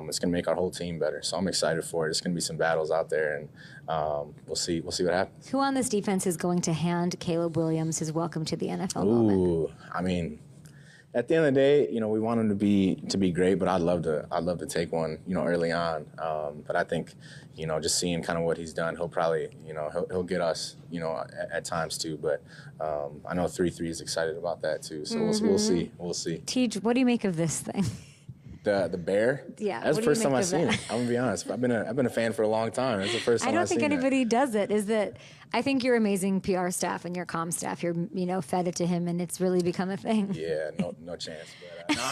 it's going to make our whole team better. So I'm excited for it. It's going to be some battles out there, and we'll see what happens. Who on this defense is going to hand Caleb Williams his welcome to the NFL moment? I mean, at the end of the day, we want him to be great, but I'd love to take one, early on. But I think, just seeing kind of what he's done, he'll probably, he'll get us, at times too. But I know 3-3 is excited about that too. So we'll see. Tej, what do you make of this thing? The bear? Yeah. That's the first time I've seen it. I'm gonna be honest. I've been a fan for a long time. That's the first time I've seen it. I don't think anybody does it. Is that I think your amazing PR staff and your comm staff, you're fed it to him, and it's really become a thing. Yeah, no chance. But no,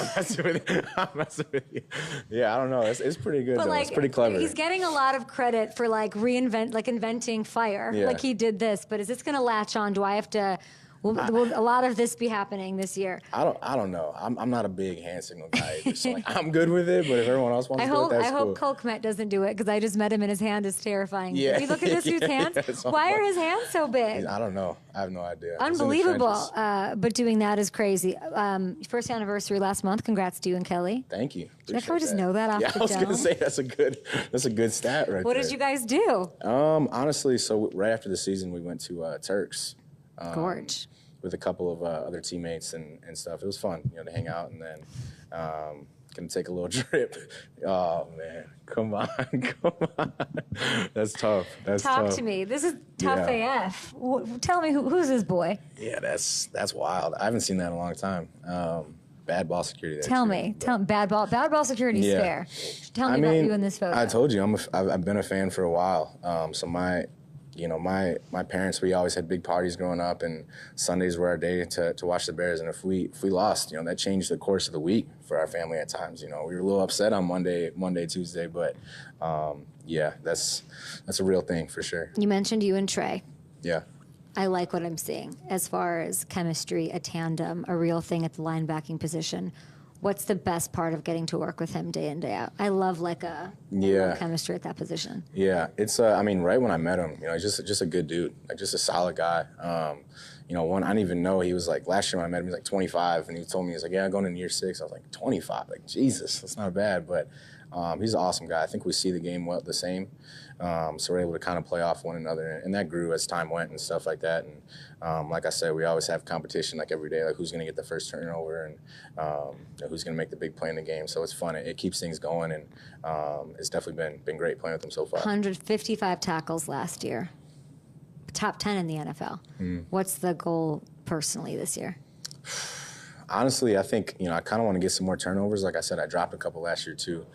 I'm messing with you. Yeah, I don't know. It's pretty good. But though. It's pretty clever. He's getting a lot of credit for inventing fire. Yeah. Like he did this. But is this gonna latch on? Do I have to? Will a lot of this be happening this year? I don't know. I'm not a big hand signal guy either, so I'm good with it. But if everyone else wants to do it, that's cool. I hope Cole Kmet doesn't do it, because I just met him and his hand is terrifying. Yeah. If you look at this dude's hands, why are his hands so big? I don't know. I have no idea. Unbelievable. But doing that is crazy. First anniversary last month. Congrats to you and Kelly. Thank you. Like how we just know that off the dome. I was gonna say that's a good stat right there. What did you guys do? Honestly, so right after the season, we went to Turks. Gorge. With a couple of other teammates and stuff. It was fun, to hang out, and then gonna take a little trip. Oh man, come on. That's tough. Talk to me. This is tough AF. Tell me who's this boy? Yeah, that's wild. I haven't seen that in a long time. Bad ball security. Tell me, bad ball security is fair. Tell me about you in this photo. I told you, I've been a fan for a while. So my parents, we always had big parties growing up, and Sundays were our day to watch the Bears. And if we lost, that changed the course of the week for our family at times. We were a little upset on Monday, Tuesday, but that's a real thing for sure. You mentioned you and Trey. Yeah. I like what I'm seeing as far as chemistry, a tandem, a real thing at the linebacking position. What's the best part of getting to work with him day in, day out? I love a chemistry at that position. Yeah, it's right when I met him, he's just a good dude, just a solid guy. I didn't even know he was last year when I met him, he was 25, and he told me, he's yeah, going into year 6. I was 25, Jesus, that's not bad, but he's an awesome guy. I think we see the game the same, so we're able to kind of play off one another, and that grew as time went and stuff like that. And like I said, we always have competition every day, who's going to get the first turnover and who's going to make the big play in the game. So it's fun. It keeps things going, and it's definitely been great playing with him so far. 155 tackles last year, top 10 in the NFL. What's the goal personally this year? Honestly, I think, I kind of want to get some more turnovers. Like I said, I dropped a couple last year too.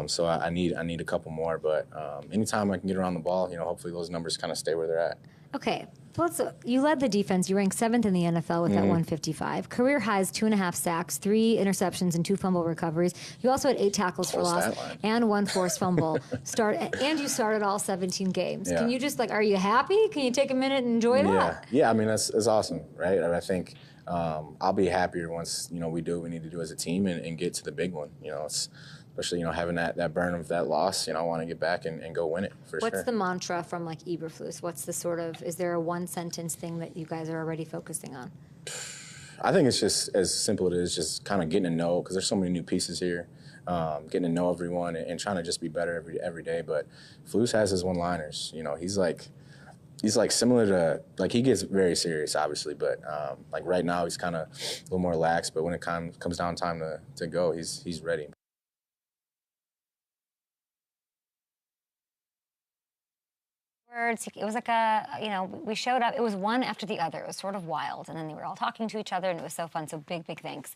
So I need a couple more. But anytime I can get around the ball, hopefully those numbers kind of stay where they're at. Okay. You led the defense. You ranked 7th in the NFL with that 155. Career highs, 2.5 sacks, 3 interceptions, and 2 fumble recoveries. You also had 8 tackles for loss and 1 forced fumble. And you started all 17 games. Yeah. Can you just, are you happy? Can you take a minute and enjoy that? Yeah, I mean, that's awesome, right? And I think I'll be happier once, we do what we need to do as a team and get to the big one. Especially, having that burn of that loss, I want to get back and go win it for sure. What's the mantra from Eberflus? What's the is there a 1-sentence thing that you guys are already focusing on? I think it's just as simple as just kind of getting to know, because there's so many new pieces here, getting to know everyone and trying to just be better every day. But Flus has his one-liners. He's like similar to, he gets very serious, obviously, but right now he's kind of a little more lax. But when it comes down time to go, he's ready. It was like we showed up. It was one after the other. It was sort of wild. And then they were all talking to each other, and it was so fun. So big thanks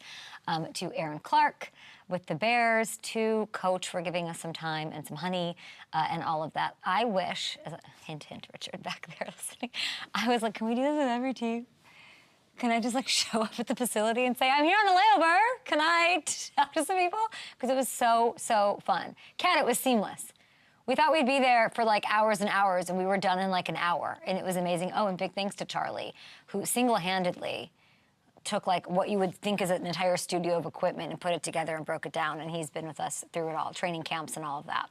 to Aaron Clark with the Bears, to Coach for giving us some time and some honey and all of that. I wish, hint, Richard back there listening, I was like, can we do this with every team? Can I just show up at the facility and say, I'm here on a layover? Can I talk to some people? Because it was so fun. Kat, it was seamless. We thought we'd be there for hours and hours, and we were done in an hour, and it was amazing. Oh, and big thanks to Charlie, who single-handedly took what you would think is an entire studio of equipment and put it together and broke it down, and he's been with us through it all, training camps and all of that.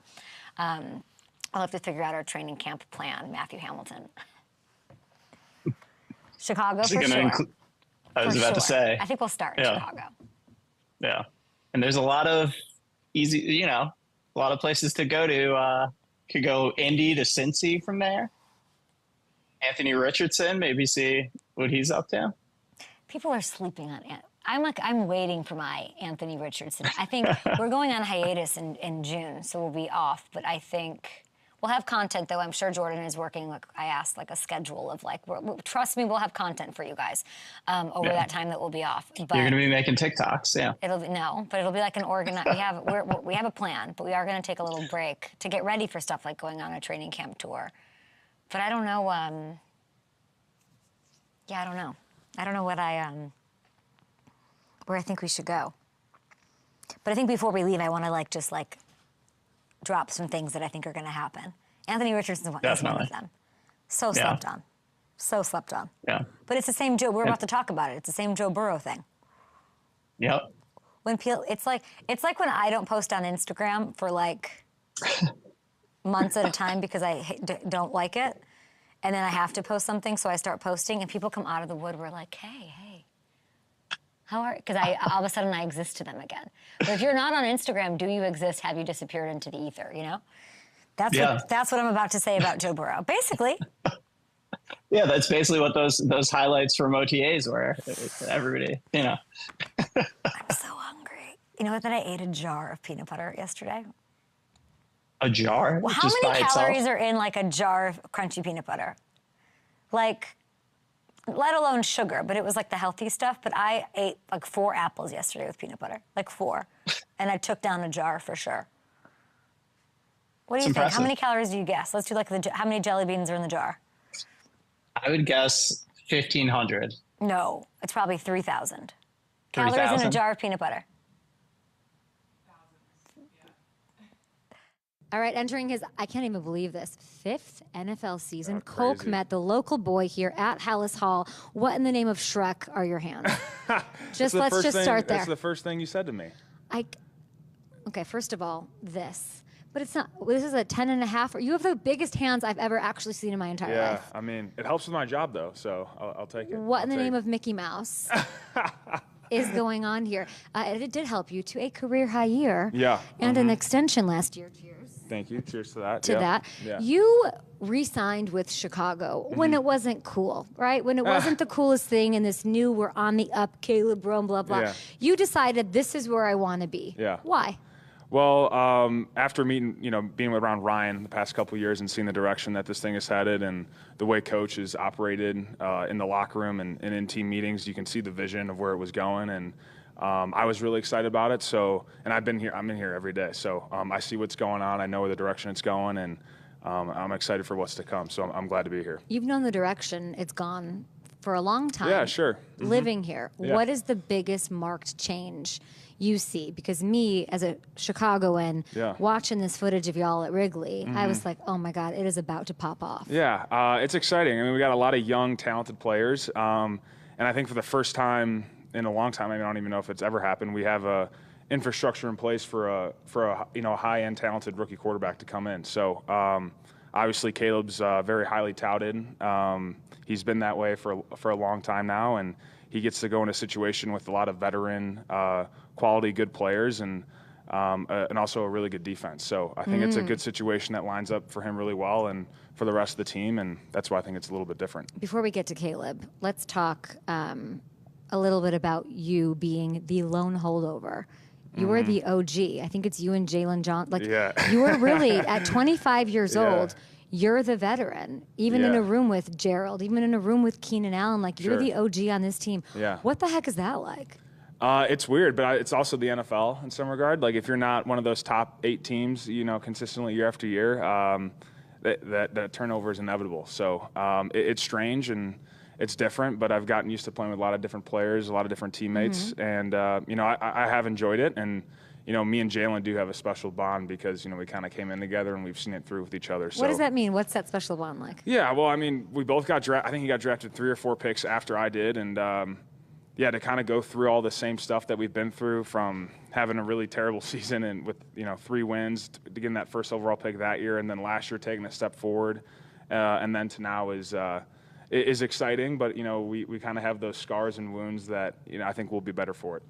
I'll have to figure out our training camp plan, Matthew Hamilton. Chicago, for sure. I was about to say. I think we'll start in Chicago. Yeah, and there's a lot of easy, a lot of places to go to. Could go Indy to Cincy from there. Anthony Richardson, maybe see what he's up to. People are sleeping on it. I'm waiting for my Anthony Richardson. I think we're going on hiatus in June, so we'll be off. But I think we'll have content, though. I'm sure Jordan is working, I asked, a schedule of, trust me, we'll have content for you guys over that time that we'll be off. But you're going to be making TikToks, yeah. It'll be an organized, we have a plan, but we are going to take a little break to get ready for stuff like going on a training camp tour. But I don't know, I don't know. I don't know what where I think we should go. But I think before we leave, I want to, just drop some things that I think are going to happen. Anthony Richardson is one of them. So slept on. So slept on. Yeah. But it's the same Joe. We're about to talk about it. It's the same Joe Burrow thing. Yep. It's like when I don't post on Instagram for months at a time because I don't like it, and then I have to post something, so I start posting, and people come out of the woodwork hey. How are? Because all of a sudden I exist to them again. But if you're not on Instagram, do you exist? Have you disappeared into the ether? That's what I'm about to say about Joe Burrow. Basically. Yeah, that's basically what those highlights from OTAs were. Everybody, I'm so hungry. You know what? That I ate a jar of peanut butter yesterday. A jar? Well, how many calories are in a jar of crunchy peanut butter? Let alone sugar, but it was the healthy stuff. But I ate 4 apples yesterday with peanut butter, 4. And I took down a jar for sure. What do you think? Impressive. How many calories do you guess? Let's do how many jelly beans are in the jar? I would guess 1,500. No, it's probably 3,000. Calories in a jar of peanut butter. All right, entering his, I can't even believe this, 5th NFL season. Cole Kmet, the local boy here at Hallis Hall. What in the name of Shrek are your hands? Let's just start there. That's the first thing you said to me. Okay, first of all, this. But it's not, this is a 10.5. You have the biggest hands I've ever actually seen in my entire life. Yeah, I mean, it helps with my job, though, so I'll take it. What in the name of Mickey Mouse is going on here? It did help you to a career-high year. Yeah. And an extension last year. Cheers. Thank you. Cheers to that. Yeah. You re-signed with Chicago when it wasn't cool, right? When it wasn't the coolest thing and this new we're on the up, Caleb Rome, blah, blah. Yeah. You decided this is where I want to be. Yeah. Why? Well, after meeting, being around Ryan the past couple of years and seeing the direction that this thing is headed and the way Coach has operated in the locker room and in team meetings, you can see the vision of where it was going. And I was really excited about it. So, and I'm in here every day. So I see what's going on. I know where the direction it's going, and I'm excited for what's to come. So I'm glad to be here. You've known the direction it's gone for a long time. Yeah, sure. Living here. Yeah. What is the biggest marked change you see? Because me, as a Chicagoan, watching this footage of y'all at Wrigley, I was like, oh my God, it is about to pop off. Yeah, it's exciting. I mean, we got a lot of young, talented players. And I think for the first time in a long time, I don't even know if it's ever happened, we have a infrastructure in place for a high-end, talented rookie quarterback to come in. So obviously Caleb's very highly touted. He's been that way for a long time now, and he gets to go in a situation with a lot of veteran, quality, good players, and also a really good defense. So I think it's a good situation that lines up for him really well and for the rest of the team, and that's why I think it's a little bit different. Before we get to Caleb, let's talk a little bit about you being the lone holdover. You were the OG. I think it's you and Jalen John. You were really, at 25 years old, you're the veteran, even in a room with Gerald, even in a room with Keenan Allen. You're the OG on this team. Yeah. What the heck is that like? It's weird, but it's also the NFL in some regard. If you're not one of those top 8 teams, consistently year after year, that turnover is inevitable. So it's strange and it's different, but I've gotten used to playing with a lot of different players, a lot of different teammates, and I have enjoyed it. And me and Jalen do have a special bond because we kind of came in together and we've seen it through with each other. So what does that mean? What's that special bond like? Yeah, well, I mean, we both got drafted. I think he got drafted 3 or 4 picks after I did, and to kind of go through all the same stuff that we've been through, from having a really terrible season and with 3 wins to getting that first overall pick that year, and then last year taking a step forward, and then to now is exciting, but we kind of have those scars and wounds that I think we'll be better for it.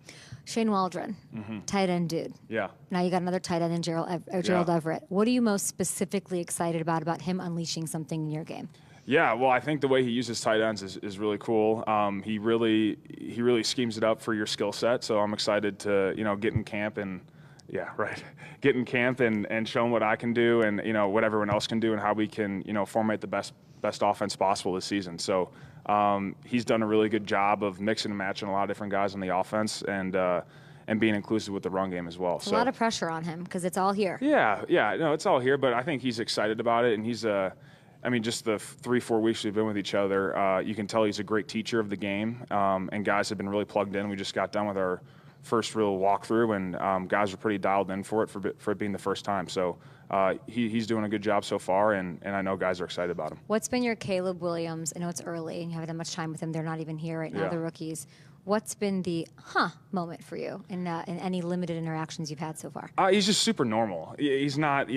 Shane Waldron, tight end dude. Yeah. Now you got another tight end in Gerald Everett. What are you most specifically excited about him unleashing something in your game? Yeah, well, I think the way he uses tight ends is really cool. He really schemes it up for your skill set. So I'm excited to get in camp and get in camp and show him what I can do and what everyone else can do and how we can formate the best offense possible this season. So he's done a really good job of mixing and matching a lot of different guys on the offense and being inclusive with the run game as well. It's a lot of pressure on him because it's all here. Yeah, no, it's all here, but I think he's excited about it, and he's just the 3-4 weeks we've been with each other, you can tell he's a great teacher of the game, and guys have been really plugged in. We just got done with our first real walkthrough, and guys are pretty dialed in for it being the first time. So he's doing a good job so far, and I know guys are excited about him. What's been your Caleb Williams? I know it's early, and you haven't had much time with him. They're not even here right now, the rookies. What's been the moment for you in any limited interactions you've had so far? He's just super normal. He's not,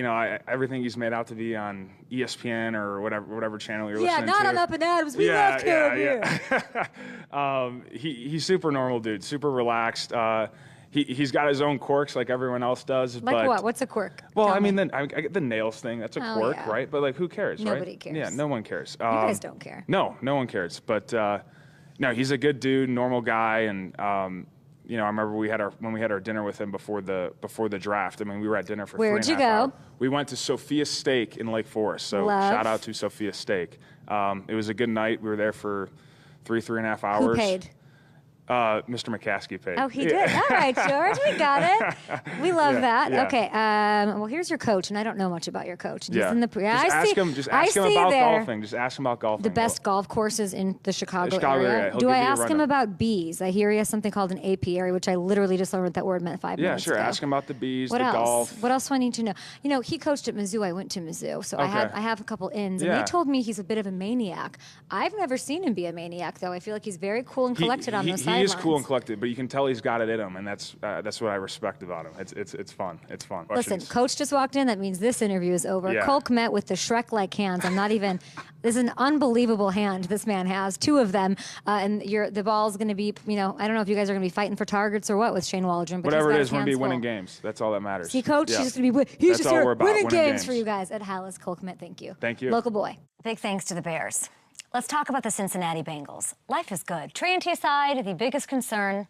everything he's made out to be on ESPN or whatever channel you're listening to. Yeah, not on Up and Adams. We love Caleb here. He's super normal, dude. Super relaxed. He's got his own quirks like everyone else does. Like what? What's a quirk? Well, I mean, I get the nails thing. That's a quirk, right? But who cares, right? Nobody cares. Yeah, no one cares. You guys don't care. No one cares. But no, he's a good dude, normal guy, and I remember when we had our dinner with him before the draft. I mean, we were at dinner for Where'd you go? hours. We went to Sophia's Steak in Lake Forest. So shout out to Sophia's Steak. It was a good night. We were there for 3.5 hours. Who paid? Mr. McCaskey paid. Oh, he did. All right, George, we got it. We love that. Yeah. Okay. Well, here's your coach, and I don't know much about your coach. Just ask him about golfing. Just ask him about golfing. The best golf courses in the Chicago area. Do I ask him about bees? I hear he has something called an apiary, which I literally just learned what that word meant 5 minutes ago. Yeah, sure. Ask him about the bees, what the else? golf. What else do I need to know? He coached at Mizzou. I went to Mizzou, so I have a couple ins, and they told me he's a bit of a maniac. I've never seen him be a maniac, though. I feel like he's very cool and collected on those sidelines. He is cool and collected, but you can tell he's got it in him, and that's what I respect about him. It's fun. It's fun. Listen, Coach just walked in. That means this interview is over. Yeah. Cole Kmet with the Shrek-like hands. I'm not even. This is an unbelievable hand this man has. 2 of them, and the ball's going to be. I don't know if you guys are going to be fighting for targets or what with Shane Waldron. But whatever it is, we're going to be winning games. That's all that matters. See, Coach, he's just going to be. He's just here winning games for you guys at Hallis. Cole Kmet, thank you. Thank you. Local boy. Big thanks to the Bears. Let's talk about the Cincinnati Bengals. Life is good. Trey and T aside, the biggest concern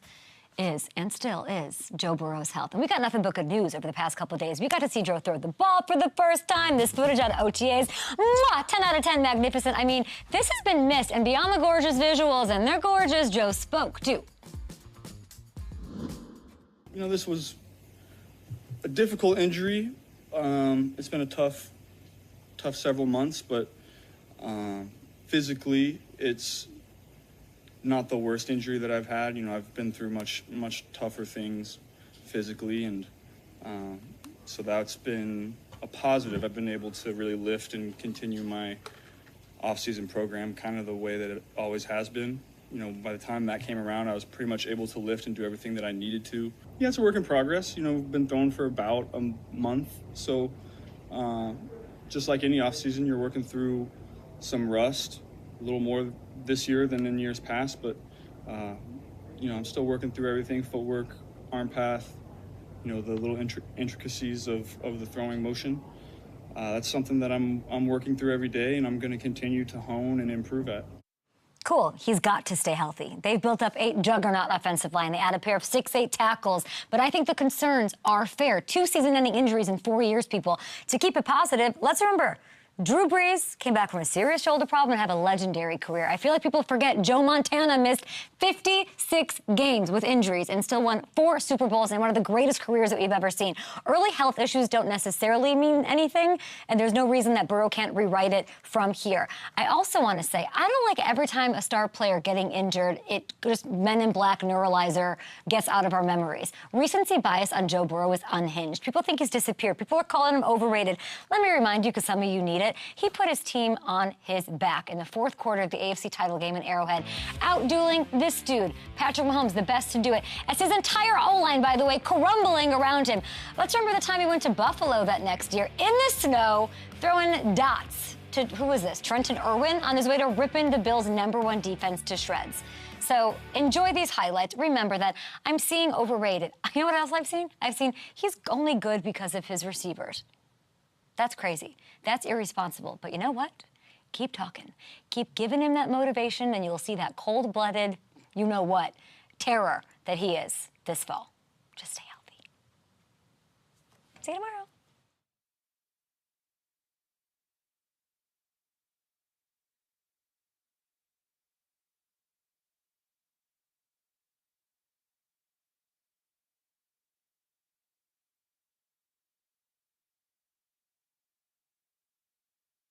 is and still is Joe Burrow's health. And we got nothing but good news over the past couple of days. We got to see Joe throw the ball for the first time. This footage out of OTAs, 10 out of 10, magnificent. I mean, this has been missed. And beyond the gorgeous visuals, and they're gorgeous, Joe spoke too. You know, this was a difficult injury. It's been a tough several months, but physically, it's not the worst injury that I've had. You know, I've been through much tougher things physically, and so that's been a positive. I've been able to really lift and continue my off-season program kind of the way that it always has been. You know, by the time that came around, I was pretty much able to lift and do everything that I needed to. Yeah, it's a work in progress. You know, I've been throwing for about a month, so just like any off-season, you're working through some rust, a little more this year than in years past, but you know, I'm still working through everything: footwork, arm path, you know, the little intricacies of the throwing motion. That's something that I'm working through every day, and I'm going to continue to hone and improve at. Cool. He's got to stay healthy. They've built up a juggernaut offensive line. They add a pair of 6'8" tackles. But I think the concerns are fair. 2 season-ending injuries in 4 years, people. To keep it positive, let's remember, Drew Brees came back from a serious shoulder problem and had a legendary career. I feel like people forget Joe Montana missed 56 games with injuries and still won 4 Super Bowls in one of the greatest careers that we've ever seen. Early health issues don't necessarily mean anything, and there's no reason that Burrow can't rewrite it from here. I also want to say, I don't like every time a star player getting injured, it just Men in Black neuralizer gets out of our memories. Recency bias on Joe Burrow is unhinged. People think he's disappeared. People are calling him overrated. Let me remind you, because some of you need it. He put his team on his back in the 4th quarter of the AFC title game in Arrowhead, out-dueling this dude, Patrick Mahomes, the best to do it, as his entire O-line, by the way, crumbling around him. Let's remember the time he went to Buffalo that next year in the snow, throwing dots to, who was this, Trenton Irwin, on his way to ripping the Bills' #1 defense to shreds. So enjoy these highlights. Remember that I'm seeing overrated. You know what else I've seen? I've seen he's only good because of his receivers. That's crazy. That's irresponsible. But you know what? Keep talking. Keep giving him that motivation, and you'll see that cold-blooded, you-know-what, terror that he is this fall. Just stay healthy. See you tomorrow.